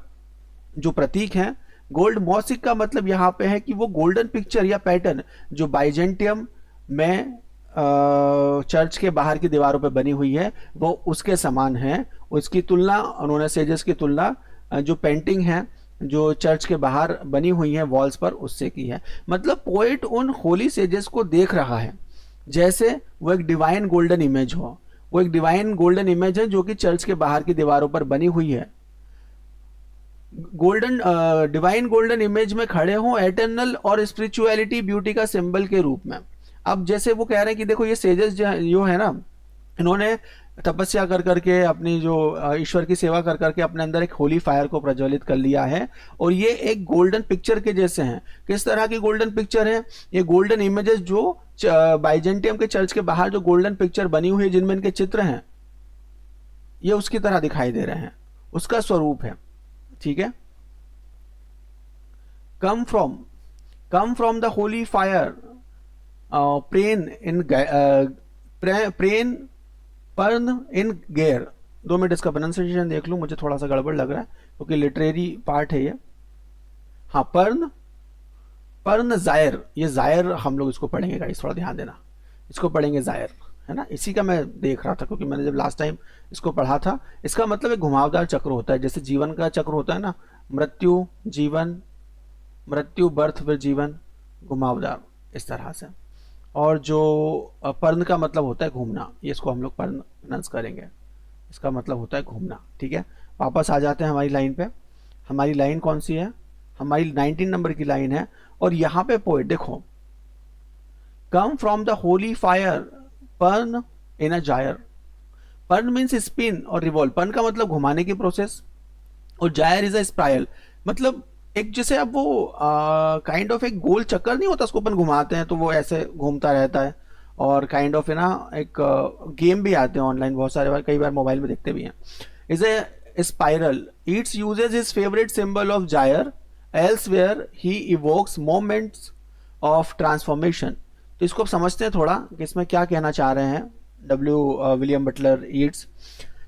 जो प्रतीक है। गोल्ड मॉसिक का मतलब यहाँ पे है कि वो गोल्डन पिक्चर या पैटर्न जो बाइजेंटियम में चर्च के बाहर की दीवारों पे बनी हुई है वो उसके समान है। उसकी तुलना उन्होंने सेजेस की तुलना जो पेंटिंग है जो चर्च के बाहर बनी हुई है वॉल्स पर, उससे की है। मतलब पोएट उन होली सेजेस को देख रहा है जैसे वो एक डिवाइन गोल्डन इमेज हो। वो एक डिवाइन गोल्डन इमेज है जो कि चर्च के बाहर की दीवारों पर बनी हुई है। गोल्डन डिवाइन गोल्डन इमेज में खड़े हों, एटर्नल और स्पिरिचुअलिटी ब्यूटी का सिंबल के रूप में। अब जैसे वो कह रहे हैं कि देखो ये सेजेस जो है ना, इन्होंने तपस्या कर करके अपनी जो ईश्वर की सेवा कर करके अपने अंदर एक होली फायर को प्रज्वलित कर लिया है, और ये एक गोल्डन पिक्चर के जैसे हैं। किस तरह की गोल्डन पिक्चर है? ये गोल्डन इमेजेस जो बाइजेंटियम के चर्च के बाहर जो गोल्डन पिक्चर बनी हुई है जिनमें इनके चित्र हैं, ये उसकी तरह दिखाई दे रहे हैं, उसका स्वरूप है। ठीक है, come from the Holi fire, PRAN in PRAN पर्न इन गेयर। 2 मिनट इसका प्रोनाउंसिएशन देख लूं, मुझे थोड़ा सा गड़बड़ लग रहा है क्योंकि लिटरेरी पार्ट है ये। हाँ, पर्न जायर, ये जायर हम लोग इसको पढ़ेंगे गाइस, थोड़ा ध्यान देना, इसको पढ़ेंगे जायर, है ना। इसी का मैं देख रहा था क्योंकि मैंने जब लास्ट टाइम इसको पढ़ा था। इसका मतलब एक घुमावदार चक्र होता है, जैसे जीवन का चक्र होता है ना, मृत्यु जीवन, मृत्यु बर्थ फिर जीवन, घुमावदार, इस तरह से। और जो पर्ण का मतलब होता है घूमना, ये इसको हम लोग पर्ण प्रोनाउंस करेंगे, इसका मतलब होता है घूमना। ठीक है, वापस आ जाते हैं हमारी लाइन पे। हमारी लाइन कौन सी है? हमारी 19 नंबर की लाइन है। और यहाँ पे पोएट देखो, come from the Holi fire पर्न इन अ जायर। पर्न मीन्स स्पिन और रिवॉल्व। पर्न का मतलब घुमाने की प्रोसेस, और जायर इज अ स्पाइरल, मतलब एक जैसे अब वो काइंड ऑफ एक गोल चक्कर नहीं होता, उसको अपन घुमाते हैं तो वो ऐसे घूमता रहता है। और काइंड ऑफ है ना, एक गेम भी आते हैं ऑनलाइन बहुत सारे बार, कई बार मोबाइल में देखते भी हैं। Is a spiral, its uses his favourite symbol of gyre, elsewhere he evokes moments of transformation. तो इसको अब समझते हैं थोड़ा कि इसमें क्या कहना चाह रहे हैं विलियम बटलर ईट्स।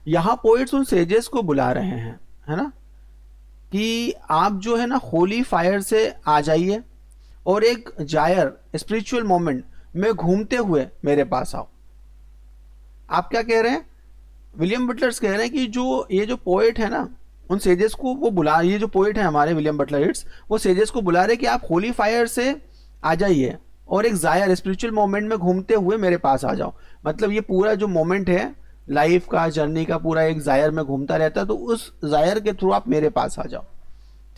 यहाँ पोइट्स उन सेजेस को बुला रहे हैं, है ना, कि आप जो है ना होली फायर से आ जाइए और एक जायर स्पिरिचुअल मोमेंट में घूमते हुए मेरे पास आओ। आप क्या कह रहे हैं? विलियम बटलर्स कह रहे हैं कि जो ये जो पोएट है ना, उन सेजेस को वो बुला, ये जो पोएट है हमारे विलियम बटलर ईट्स, वो सेजेस को बुला रहे हैं कि आप होली फायर से आ जाइए और एक जायर स्पिरिचुअल मोमेंट में घूमते हुए मेरे पास आ जाओ। मतलब ये पूरा जो मोमेंट है लाइफ का, जर्नी का, पूरा एक जायर में घूमता रहता है, तो उस जायर के थ्रू आप मेरे पास आ जाओ।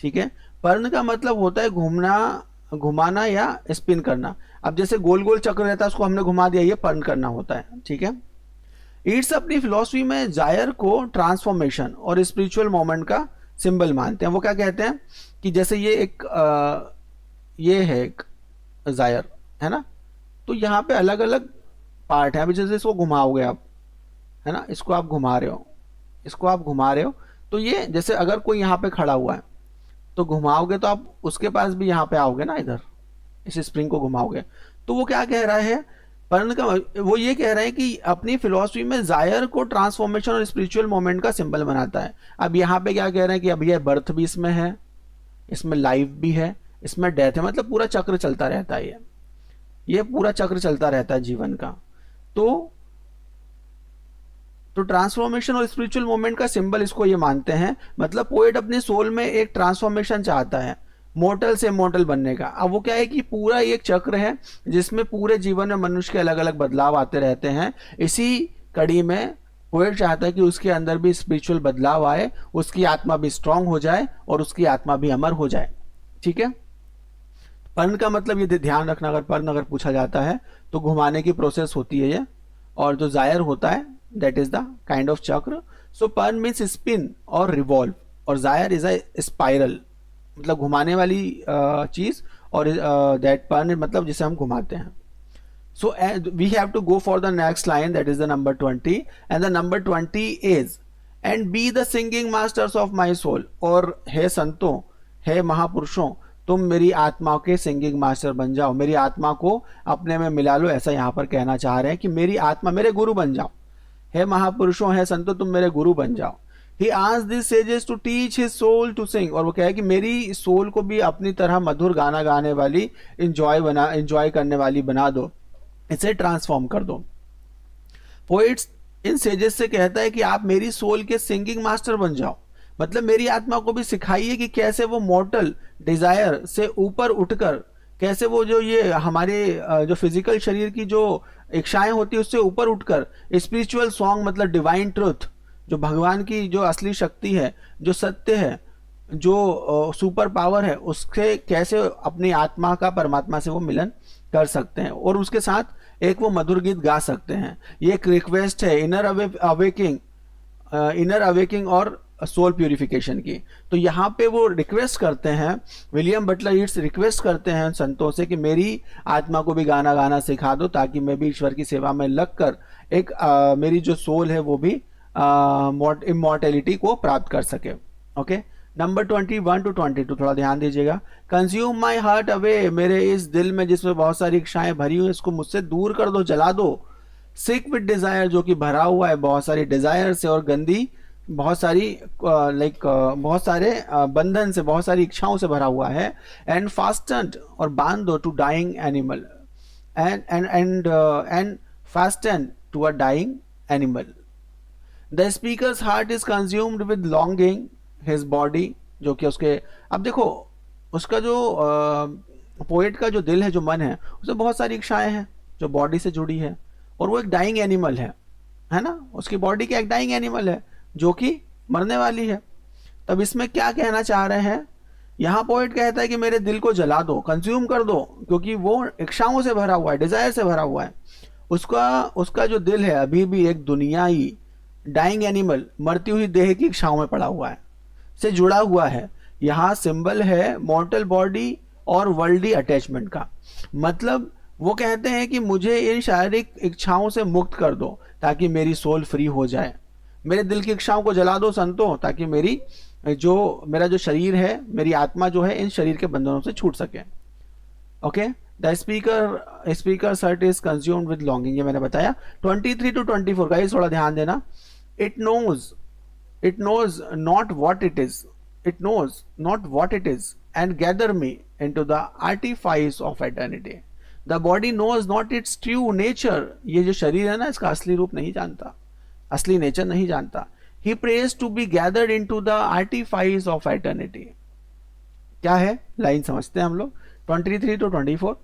ठीक है, पर्ण का मतलब होता है घूमना, घुमाना या स्पिन करना। अब जैसे गोल गोल चक्र रहता है उसको हमने घुमा दिया, ये पर्न करना होता है, ठीक है। ईट्स अपनी फिलॉसफी में जायर को ट्रांसफॉर्मेशन और स्पिरिचुअल मोमेंट का सिंबल मानते हैं। वो क्या कहते हैं कि जैसे ये एक ये है एक जायर, है ना, तो यहाँ पे अलग अलग पार्ट है। अभी जैसे इसको घुमाओगे आप, है ना, इसको आप घुमा रहे हो, इसको आप घुमा रहे हो, तो ये जैसे अगर कोई यहाँ पे खड़ा हुआ है तो घुमाओगे तो आप उसके पास भी यहाँ पे आओगे ना, इधर इस स्प्रिंग को घुमाओगे। तो वो क्या कह रहा है, पर्ण का वो ये कह रहा है कि अपनी फिलॉसफी में जायर को ट्रांसफॉर्मेशन और स्पिरिचुअल मोमेंट का सिंबल बनाता है। अब यहाँ पे क्या कह रहे हैं कि अब ये बर्थ भी इसमें है, इसमें लाइफ भी है, इसमें डेथ है, मतलब पूरा चक्र चलता रहता है, ये पूरा चक्र चलता रहता है जीवन का। तो ट्रांसफॉर्मेशन और स्पिरिचुअल मोमेंट का सिंबल इसको ये मानते हैं। मतलब पोएट अपने सोल में एक ट्रांसफॉर्मेशन चाहता है, मोर्टल से इमॉर्टल बनने का। अब वो क्या है कि पूरा एक चक्र है जिसमें पूरे जीवन में मनुष्य के अलग अलग बदलाव आते रहते हैं। इसी कड़ी में पोएट चाहता है कि उसके अंदर भी स्पिरिचुअल बदलाव आए, उसकी आत्मा भी स्ट्रांग हो जाए और उसकी आत्मा भी अमर हो जाए, ठीक है। पर्ण का मतलब ये ध्यान रखना, अगर पर्ण अगर पूछा जाता है तो घुमाने की प्रोसेस होती है ये, और जो जायर होता है that is the kind of चक्र। सो पर्ण मीन्स स्पिन और रिवॉल्व, और जायर इज अ स्पाइरल, मतलब घुमाने वाली चीज, और दैट पर्ण मतलब जिसे हम घुमाते हैं। So we have to go for the next line, that is the number 20, and the number 20 is and be the singing masters of my soul। और हे संतों, हे महापुरुषों, तुम मेरी आत्मा के सिंगिंग मास्टर बन जाओ, मेरी आत्मा को अपने में मिला लो, ऐसा यहाँ पर कहना चाह रहे हैं कि मेरी आत्मा मेरे गुरु बन जाओ। हे महापुरुषों, हे संतों, तुम मेरे गुरु बन जाओ। He asked these sages to teach his soul to sing। और वो कहे कि मेरी सोल को भी अपनी तरह मधुर गाना गाने वाली, इंजॉय करने वाली बना दो, इसे ट्रांसफॉर्म कर दो। पोइट्स इन सेजेस से कहता है कि आप मेरी सोल के सिंगिंग मास्टर बन जाओ, मतलब मेरी आत्मा को भी सिखाइए कि कैसे वो मॉर्टल डिजायर से ऊपर उठकर, कैसे वो जो ये हमारे जो फिजिकल शरीर की जो इच्छाएं होती है उससे ऊपर उठकर स्पिरिचुअल सॉन्ग, मतलब डिवाइन ट्रुथ, जो भगवान की जो असली शक्ति है, जो सत्य है, जो सुपर पावर है, उससे कैसे अपनी आत्मा का परमात्मा से वो मिलन कर सकते हैं और उसके साथ एक वो मधुर गीत गा सकते हैं। ये एक रिक्वेस्ट है इनर अवेकिंग और सोल प्यूरिफिकेशन की। तो यहाँ पे वो रिक्वेस्ट करते हैं, विलियम बटलर ईट्स रिक्वेस्ट करते हैं संतों से कि मेरी आत्मा को भी गाना गाना सिखा दो, ताकि मैं भी ईश्वर की सेवा में लगकर एक मेरी जो सोल है वो भी इमॉर्टेलिटी को प्राप्त कर सके। ओके, नंबर 21 to 22 थोड़ा ध्यान दीजिएगा। कंज्यूम माई हार्ट अवे, मेरे इस दिल में जिसमें बहुत सारी इच्छाएं भरी हुई, इसको मुझसे दूर कर दो, जला दो। सिक विद डिजायर, जो कि भरा हुआ है बहुत सारी डिजायर से और गंदी बहुत सारी बहुत सारे बंधन से, बहुत सारी इच्छाओं से भरा हुआ है। एंड फास्टेंड, और बांध दो, to dying animal, and fastened to a dying animal. The speaker's heart is consumed with longing his body, जो कि उसके, अब देखो उसका जो पोएट का जो दिल है, जो मन है, उसमें बहुत सारी इच्छाएं हैं जो बॉडी से जुड़ी है, और वो एक डाइंग एनिमल है ना, उसकी बॉडी का एक डाइंग एनिमल है जो कि मरने वाली है। तब इसमें क्या कहना चाह रहे हैं, यहाँ पोएट कहता है कि मेरे दिल को जला दो, कंज्यूम कर दो, क्योंकि वो इच्छाओं से भरा हुआ है, डिजायर से भरा हुआ है। उसका जो दिल है अभी भी एक दुनियाई डाइंग एनिमल, मरती हुई देह की इच्छाओं में पड़ा हुआ है, से जुड़ा हुआ है। यहाँ सिंबल है मॉर्टल बॉडी और वर्ल्डी अटैचमेंट का। मतलब वो कहते हैं कि मुझे इन शारीरिक इच्छाओं से मुक्त कर दो ताकि मेरी सोल फ्री हो जाए। मेरे दिल की इच्छाओं को जला दो संतों, ताकि मेरा जो शरीर है, मेरी आत्मा जो है, इन शरीर के बंधनों से छूट सके। Okay, the speaker heart is consumed with longing, ये मैंने बताया। 23 to 24 गाइस थोड़ा ध्यान देना। It knows not what it is. It knows not what it is, and gather me into the artifice of eternity. The body knows not its true nature. ये जो शरीर है ना, इसका असली रूप नहीं जानता, असली नेचर नहीं जानता। He prays to be gathered into the artifice of eternity. क्या है लाइन समझते हैं हम लोग। 23 to 24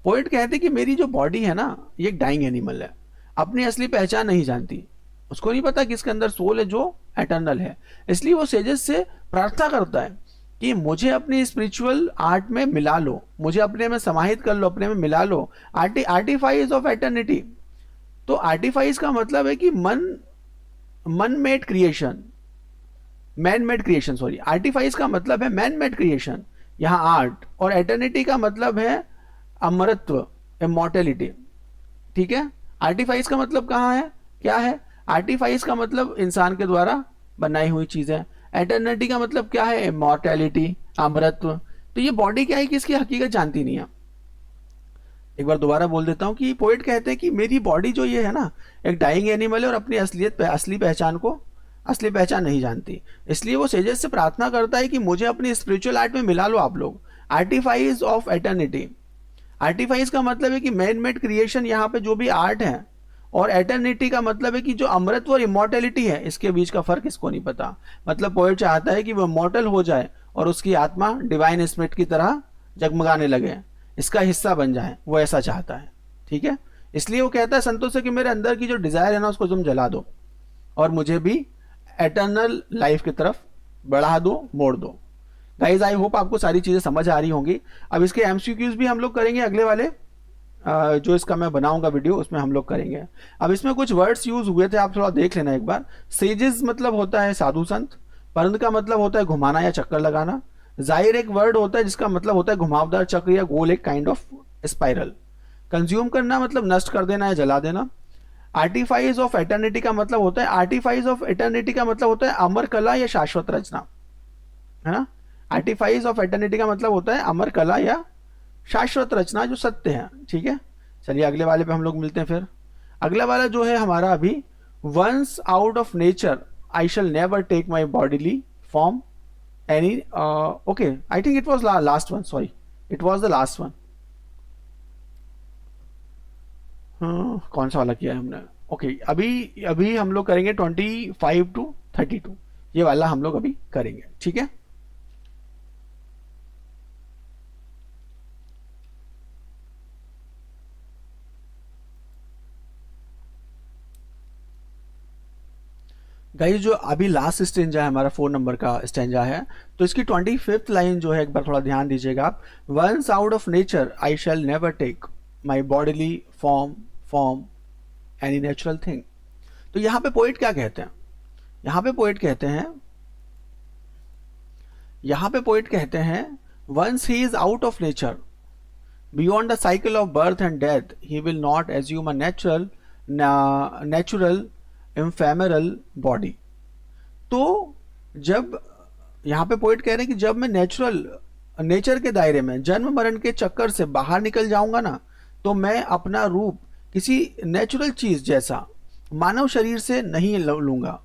पोइट कहते कि मेरी जो बॉडी है ना, ये एक डाइंग एनिमल है, अपनी असली पहचान नहीं जानती, उसको नहीं पता कि इसके अंदर सोल है जो एटर्नल है। इसलिए वो सेजेस से प्रार्थना करता है कि मुझे अपनी स्पिरिचुअल आर्ट में मिला लो, मुझे अपने में समाहित कर लो, अपने में मिला लो। आर्टिफाइज ऑफ एटर्निटी, तो आर्टिफाइज का मतलब है कि man made creation, man made creation, sorry, artifice का मतलब है मैन मेड क्रिएशन यहाँ आर्ट, और एटर्निटी का मतलब है अमरत्व, इमॉर्टेलिटी। ठीक है, आर्टिफाइज का मतलब कहाँ है, क्या है, आर्टिफाइज का मतलब इंसान के द्वारा बनाई हुई चीज है, एटर्निटी का मतलब क्या है, इमॉर्टेलिटी, अमरत्व। तो ये बॉडी क्या है कि इसकी हकीकत जानती नहीं है। एक बार दोबारा बोल देता हूँ कि पोएट कहते हैं कि मेरी बॉडी जो ये है ना, एक डाइंग एनिमल है और अपनी असली पहचान को, असली पहचान नहीं जानती। इसलिए वो सेजेस से प्रार्थना करता है कि मुझे अपनी स्पिरिचुअल आर्ट में मिला लो आप लोग। आर्टिफाइज ऑफ एटर्निटी, आर्टिफाइज का मतलब है कि मैन मेड क्रिएशन यहाँ पे जो भी आर्ट है, और एटर्निटी का मतलब है कि जो अमृतत्व और इमॉर्टेलिटी है, इसके बीच का फर्क इसको नहीं पता। मतलब पोएट चाहता है कि वो इमॉर्टल हो जाए और उसकी आत्मा डिवाइन स्पिरिट की तरह जगमगाने लगे, इसका हिस्सा बन जाए, वो ऐसा चाहता है। ठीक है, इसलिए वो कहता है संतों से कि मेरे अंदर की जो डिजायर है ना, उसको तुम जला दो और मुझे भी एटर्नल लाइफ की तरफ बढ़ा दो, मोड़ दो। गाइज आई होप आपको सारी चीजें समझ आ रही होंगी। अब इसके एमसीक्यूज भी हम लोग करेंगे अगले वाले, जो इसका मैं बनाऊंगा वीडियो, उसमें हम लोग करेंगे। अब इसमें कुछ वर्ड्स यूज हुए थे, आप थोड़ा देख लेना एक बार। सेजेस मतलब होता है साधु संत, परंद का मतलब होता है घुमाना या चक्कर लगाना, जाहिर एक वर्ड होता है जिसका मतलब होता है घुमावदार चक्र या गोल, एक काइंड ऑफ स्पाइरल। कंज्यूम करना मतलब नष्ट कर देना या जला देना। आर्टिफाइज ऑफ एटर्निटी का मतलब होता है, आर्टिफाइज ऑफ एटर्निटी का मतलब होता है अमर कला या शाश्वत रचना, है ना। आर्टिफाइज ऑफ एटर्निटी का मतलब होता है अमर कला या शाश्वत रचना जो सत्य है। ठीक है, चलिए अगले वाले पे हम लोग मिलते हैं फिर। अगला वाला जो है हमारा अभी, once out of nature I shall never take my bodily form any, okay I think it was last one, sorry it was the last one. कौन सा वाला किया है हमने, ओके अभी अभी हम लोग करेंगे 25 to 32, ये वाला हम लोग अभी करेंगे। ठीक है, गाइस जो अभी लास्ट स्टेंजा है हमारा 4 नंबर का स्टेंजा है, तो इसकी 25th लाइन जो है, एक बार थोड़ा ध्यान दीजिएगा आप। Once out of nature I shall never take my bodily form any natural thing. तो यहाँ पे पोइट क्या कहते हैं, यहाँ पे पोइट कहते हैं, यहाँ पे पोइट कहते हैं once he is out of nature, beyond the cycle of birth and death, he will not assume a natural ephemeral body. तो जब यहाँ पे पोइट कह रहे हैं कि जब मैं नेचर के दायरे में, जन्म मरण के चक्कर से बाहर निकल जाऊंगा ना, तो मैं अपना रूप किसी नेचुरल चीज जैसा मानव शरीर से नहीं लूंगा।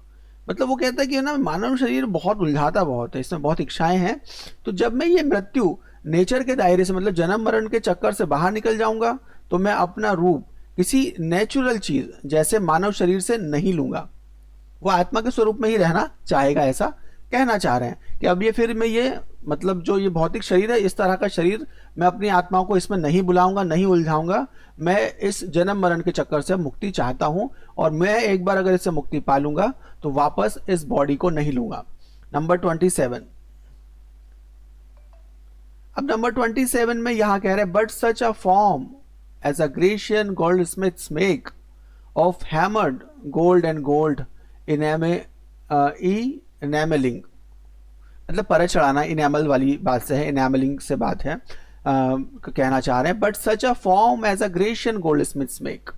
मतलब वो कहता है कि ना मानव शरीर बहुत उलझाता बहुत है, इसमें बहुत इच्छाएं हैं, तो जब मैं ये मृत्यु नेचर के दायरे से, मतलब जन्म मरण के चक्कर से बाहर निकल जाऊंगा, तो मैं अपना रूप किसी नेचुरल चीज जैसे मानव शरीर से नहीं लूंगा। वो आत्मा के स्वरूप में ही रहना चाहेगा, ऐसा कहना चाह रहे हैं कि अब ये फिर मैं ये, मतलब जो ये भौतिक शरीर है, इस तरह का शरीर मैं अपनी आत्मा को इसमें नहीं बुलाऊंगा, नहीं उलझाऊंगा। मैं इस जन्म मरण के चक्कर से मुक्ति चाहता हूं, और मैं एक बार अगर इससे मुक्ति पा लूंगा तो वापस इस बॉडी को नहीं लूंगा। नंबर 27, अब नंबर 27 में यहां कह रहे हैं but such a form as a Grecian goldsmiths make of hammered gold and gold enameling, मतलब परत चढ़ाना, इनेमल वाली बात से है, इनेमलिंग से बात है, कहना चाह रहे हैं but such a form as a Grecian goldsmiths make,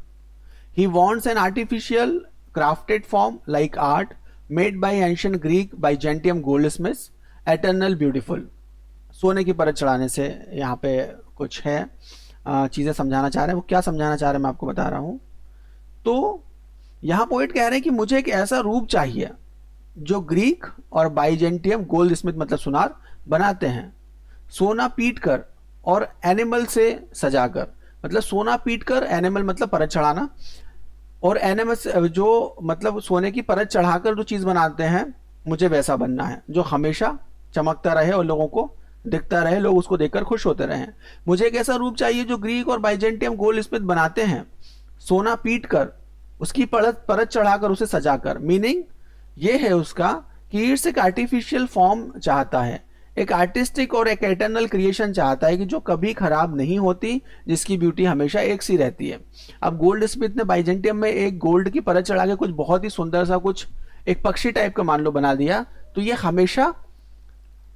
he wants an artificial crafted form like art made by ancient Greek by Gentium goldsmiths, eternal beautiful। सोने की परत चढ़ाने से यहाँ पे कुछ है, चीजें समझाना चाह रहे हैं। वो क्या समझाना चाह रहे हैं मैं आपको बता रहा हूं। तो यहां पोइट कह रहे हैं कि मुझे एक ऐसा रूप चाहिए जो ग्रीक और बाइजेंटियम गोल्ड स्मिथ, मतलब सुनार, बनाते हैं, सोना पीट कर और एनिमल से सजाकर, मतलब सोना पीट कर, एनिमल मतलब परत चढ़ाना, और एनिमल जो मतलब सोने की परत चढ़ाकर जो चीज बनाते हैं, मुझे वैसा बनना है जो हमेशा चमकता रहे और लोगों को दिखता रहे, लोग उसको देखकर खुश होते रहे। मुझे एक ऐसा रूप चाहिए जो ग्रीक और बाइजेंटियम गोल्ड स्मिथ बनाते हैं, सोना पीट कर, उसकी परत चढ़ाकर, उसे सजाकर। मीनिंग ये है उसका कि इट्स एक आर्टिफिशियल फॉर्म चाहता है, एक आर्टिस्टिक और एक एटर्नल क्रिएशन चाहता है कि जो कभी खराब नहीं होती, जिसकी ब्यूटी हमेशा एक सी रहती है। अब गोल्ड स्मिथ ने बाइजेंटियम में एक गोल्ड की परत चढ़ा के कुछ बहुत ही सुंदर सा, कुछ एक पक्षी टाइप का मान लो बना दिया, तो ये हमेशा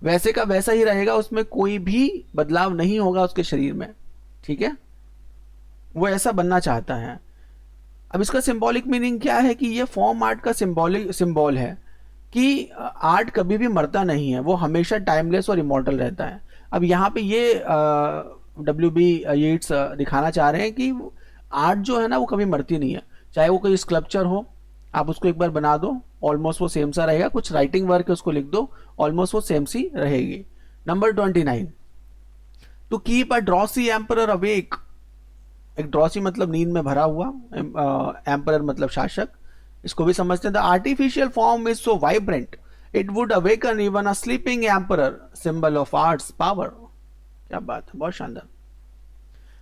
वैसे का वैसा ही रहेगा, उसमें कोई भी बदलाव नहीं होगा उसके शरीर में, ठीक है। वो ऐसा बनना चाहता है। अब इसका सिंबॉलिक मीनिंग क्या है कि ये फॉर्म आर्ट का सिंबॉलिक सिंबल है कि आर्ट कभी भी मरता नहीं है, वो हमेशा टाइमलेस और इमॉर्टल रहता है। अब यहाँ पे ये WB येट्स दिखाना चाह रहे हैं कि आर्ट जो है ना वो कभी मरती नहीं है, चाहे वो कोई स्कल्पचर हो, आप उसको एक बार बना दो ऑलमोस्ट वो सेम सा रहेगा, कुछ राइटिंग वर्क है उसको लिख दो ऑलमोस्ट वो सेम सी रहेगी। Number 29, to keep a drowsy emperor awake. एक ड्रॉसी मतलब नींद में भरा हुआ, एम्परर मतलब शासक, इसको भी समझते हैं। The artificial form is so vibrant it would awaken even a sleeping emperor, symbol of arts power. क्या बात है, बहुत शानदार।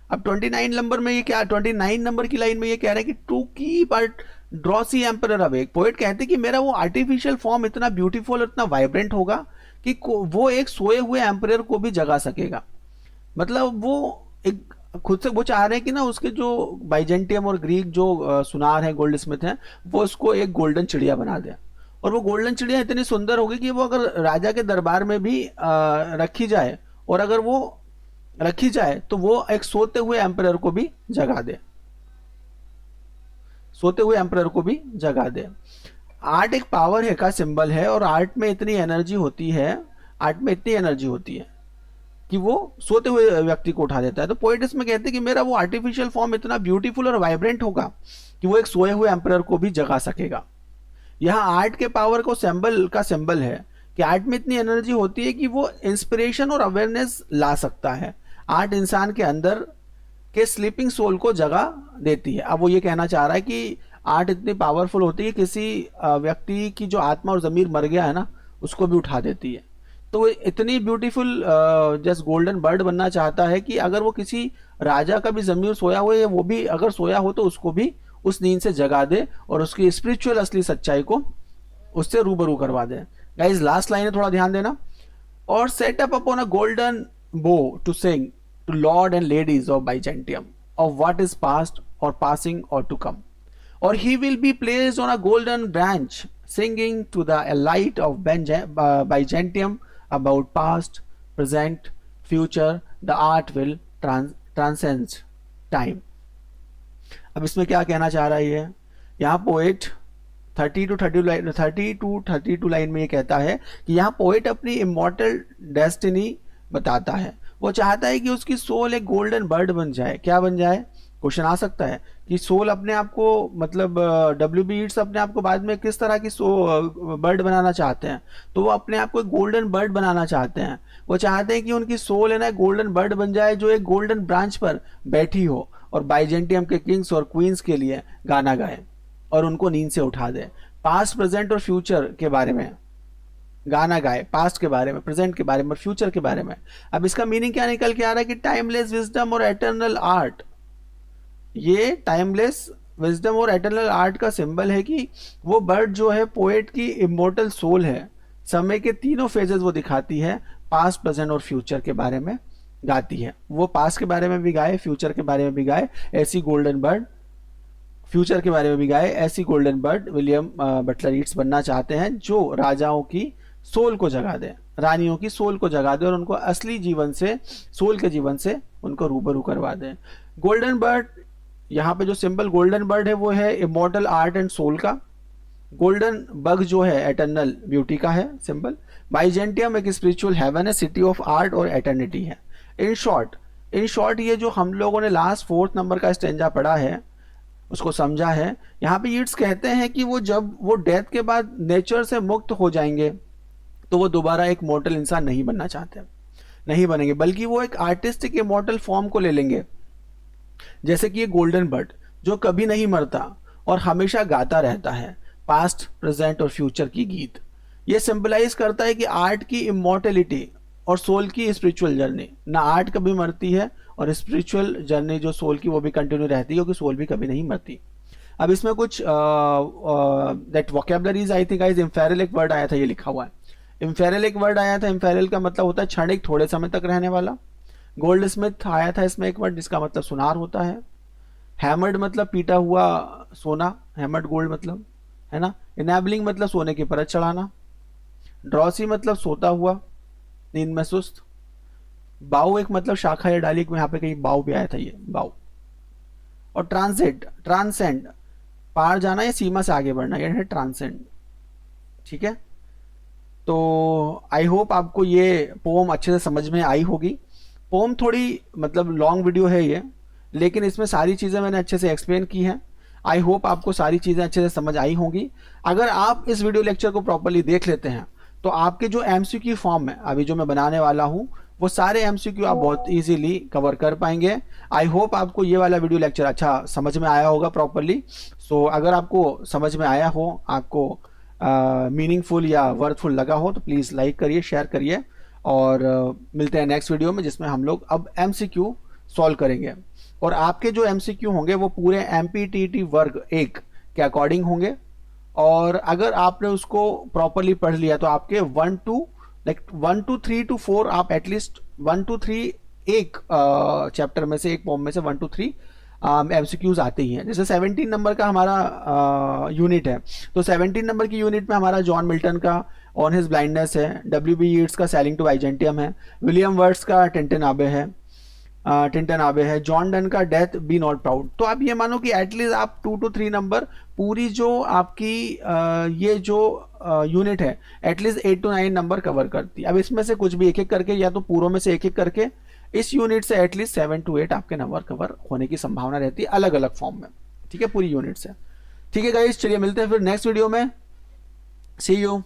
अब 29 नंबर में ये क्या, 29 नंबर की लाइन में ये कह रहे हैं कि to keep a drowsy emperor awake. Poet कहते हैं कि मेरा वो आर्टिफिशियल फॉर्म इतना ब्यूटीफुल, इतना वाइब्रेंट होगा कि वो एक सोए हुए एम्परर को भी जगा सकेगा। मतलब वो एक खुद से वो चाह रहे हैं कि ना उसके जो बाइजेंटियम और ग्रीक जो सुनार है, गोल्ड स्मिथ है, वो उसको एक गोल्डन चिड़िया बना दे, और वो गोल्डन चिड़िया इतनी सुंदर होगी कि वो अगर राजा के दरबार में भी रखी जाए, और अगर वो रखी जाए तो वो एक सोते हुए एम्परर को भी जगा दे, सोते हुए एम्परर को भी जगा दे। आर्ट एक पावर है का सिंबल है, और आर्ट में इतनी एनर्जी होती है, आर्ट में इतनी एनर्जी होती है कि वो सोते हुए व्यक्ति को उठा देता है। तो पोएट इसमें कहते हैं कि मेरा वो आर्टिफिशियल फॉर्म इतना ब्यूटीफुल और वाइब्रेंट होगा कि वो एक सोए हुए एम्परर को भी जगा सकेगा। यहाँ आर्ट के पावर को सिंबल है कि आर्ट में इतनी एनर्जी होती है कि वो इंस्पिरेशन और अवेयरनेस ला सकता है। आर्ट इंसान के अंदर के स्लीपिंग सोल को जगा देती है। अब वो ये कहना चाह रहा है कि आर्ट इतनी पावरफुल होती है, किसी व्यक्ति की जो आत्मा और जमीर मर गया है ना, उसको भी उठा देती है। तो वो इतनी ब्यूटीफुल जस्ट गोल्डन बर्ड बनना चाहता है कि अगर वो किसी राजा का भी जमीर सोया हुआ है, वो भी अगर सोया हो तो उसको भी उस नींद से जगा दे और उसकी स्पिरिचुअल असली सच्चाई को उससे रूबरू करवा दे। गाइस लास्ट लाइन है, थोड़ा ध्यान देना। और set up upon a golden bough to sing to lord and ladies of Byzantium of what is past or passing or to come, or he will be placed on a golden branch singing to the light of Byzantium about past, present, future. The art will transcend time. अब इसमें क्या कहना चाह रहा है ये, यहाँ poet 30 to 32 line में ये कहता है कि यहाँ पोएट अपनी इमॉर्टल डेस्टिनी बताता है। वो चाहता है कि उसकी सोल एक गोल्डन बर्ड बन जाए। क्या बन जाए, क्वेश्चन आ सकता है कि सोल अपने आप को, मतलब WB येट्स अपने आप को बाद में किस तरह की बर्ड बनाना चाहते हैं, तो वो अपने आप को एक गोल्डन बर्ड बनाना चाहते हैं। वो चाहते हैं कि उनकी सोल है ना गोल्डन बर्ड बन जाए, जो एक गोल्डन ब्रांच पर बैठी हो और बाइजेंटियम के किंग्स और क्वींस के लिए गाना गाए और उनको नींद से उठा दे। पास्ट, प्रेजेंट और फ्यूचर के बारे में गाना गाए, पास्ट के बारे में, प्रेजेंट के बारे में और फ्यूचर के बारे में। अब इसका मीनिंग क्या निकल के आ रहा है कि टाइमलेस विजडम और एटर्नल आर्ट, ये टाइमलेस विजडम और एटर्नल आर्ट का सिंबल है कि वो बर्ड जो है पोएट की इमोर्टल सोल है। समय के तीनों फेजेस वो दिखाती है, पास्ट, प्रेजेंट और फ्यूचर के बारे में गाती है। वो पास्ट के बारे में भी गाए, फ्यूचर के बारे में भी गाए, ऐसी गोल्डन बर्ड, फ्यूचर के बारे में भी गाए, ऐसी golden bird William Butler Yeats बनना चाहते हैं, जो राजाओं की सोल को जगा दे, रानियों की सोल को जगा दे और उनको असली जीवन से, सोल के जीवन से उनको रूबरू करवा दे। गोल्डन बर्ड, यहाँ पे जो सिंबल गोल्डन बर्ड है वो है इमॉर्टल आर्ट एंड सोल का। गोल्डन बग जो है एटर्नल ब्यूटी का है सिंबल। बाइजेंटियम एक स्पिरिचुअल हेवन है, सिटी ऑफ आर्ट और एटर्निटी है। इन शॉर्ट ये जो हम लोगों ने लास्ट 4th नंबर का स्टेंजा पढ़ा है उसको समझा है। यहाँ पे येट्स कहते हैं कि वो जब वो डेथ के बाद नेचर से मुक्त हो जाएंगे तो वो दोबारा एक मॉर्टल इंसान नहीं बनना चाहते, नहीं बनेंगे, बल्कि वो एक आर्टिस्टिक इमॉर्टल फॉर्म को ले लेंगे, जैसे कि ये गोल्डन बर्ड जो कभी नहीं मरता और हमेशा गाता रहता है पास्ट, प्रेजेंट और फ्यूचर की गीत। ये सिंबलाइज करता है कि आर्ट की इमॉर्टेलिटी और सोल की स्पिरिचुअल जर्नी। ना आर्ट कभी मरती है और स्पिरिचुअल जर्नी जो सोल की वो भी कंटिन्यू रहती है, क्योंकि सोल भी कभी नहीं मरती। अब इसमें कुछ that vocabularies I think guys, इम्फेरल एक वर्ड आया था, ये लिखा हुआ है इम्फेरल एक वर्ड आया था, इम्फेरल का मतलब होता है क्षणिक, थोड़े समय तक रहने वाला। गोल्ड स्मिथ आया था इसमें एक वर्ड जिसका मतलब सुनार होता है। हैमर्ड मतलब पीटा हुआ सोना, हैमर्ड गोल्ड मतलब, है ना। इनेबलिंग मतलब सोने की परत चढ़ाना। ड्रॉसी मतलब सोता हुआ, नींद में सुस्त। बाउ एक मतलब शाखा या डाली, यहाँ पे कहीं बाउ भी आया था, ये बाउ। और ट्रांसेंड, ट्रांसेंड पार जाना या सीमा से आगे बढ़ना, ये है ट्रांसेंड। ठीक है, तो आई होप आपको ये पोम अच्छे से समझ में आई होगी। पोम थोड़ी मतलब लॉन्ग वीडियो है ये, लेकिन इसमें सारी चीज़ें मैंने अच्छे से एक्सप्लेन की हैं। आई होप आपको सारी चीज़ें अच्छे से समझ आई होंगी। अगर आप इस वीडियो लेक्चर को प्रॉपरली देख लेते हैं तो आपके जो एमसीक्यू फॉर्म है अभी जो मैं बनाने वाला हूँ, वो सारे एमसीक्यू आप बहुत इजीली कवर कर पाएंगे। आई होप आपको ये वाला वीडियो लेक्चर अच्छा समझ में आया होगा प्रॉपरली। सो अगर आपको समझ में आया हो, आपको मीनिंगफुल या वर्थफुल लगा हो, तो प्लीज़ लाइक करिए, शेयर करिए। और मिलते हैं नेक्स्ट वीडियो में जिसमें हम लोग अब एमसीक्यू सॉल्व करेंगे। और आपके जो एमसीक्यू होंगे वो पूरे एमपीटीटी वर्ग 1 के अकॉर्डिंग होंगे। और अगर आपने उसको प्रॉपरली पढ़ लिया तो आपके 1 to 3 to 4 आप एटलीस्ट 1 to 3 एक चैप्टर में से, एक पोम में से 1 to 3 एमसीक्यूज आते ही हैं। जैसे 17 नंबर का हमारा यूनिट है, तो 17 नंबर की यूनिट में हमारा जॉन मिल्टन का ऑन हिज ब्लाइंडनेस है, डब्ल्यू बी यीट्स का सेलिंग टू बाइजेंटियम है, विलियम वर्ड्स का टिंटन आबे है, जॉन डन का डेथ बी नॉट प्राउड। तो आप ये मानो कि एटलीस्ट आप 2 to 3 नंबर पूरी जो आपकी ये जो यूनिट है एटलीस्ट 8 to 9 नंबर कवर करती है। अब इसमें से कुछ भी एक एक करके या तो पूरों में से एक एक करके इस यूनिट से एटलीस्ट 7 to 8 आपके नंबर कवर होने की संभावना रहती है अलग अलग फॉर्म में। ठीक है, पूरी यूनिट से। ठीक है गाइस, चलिए मिलते हैं फिर नेक्स्ट वीडियो में। सी यू।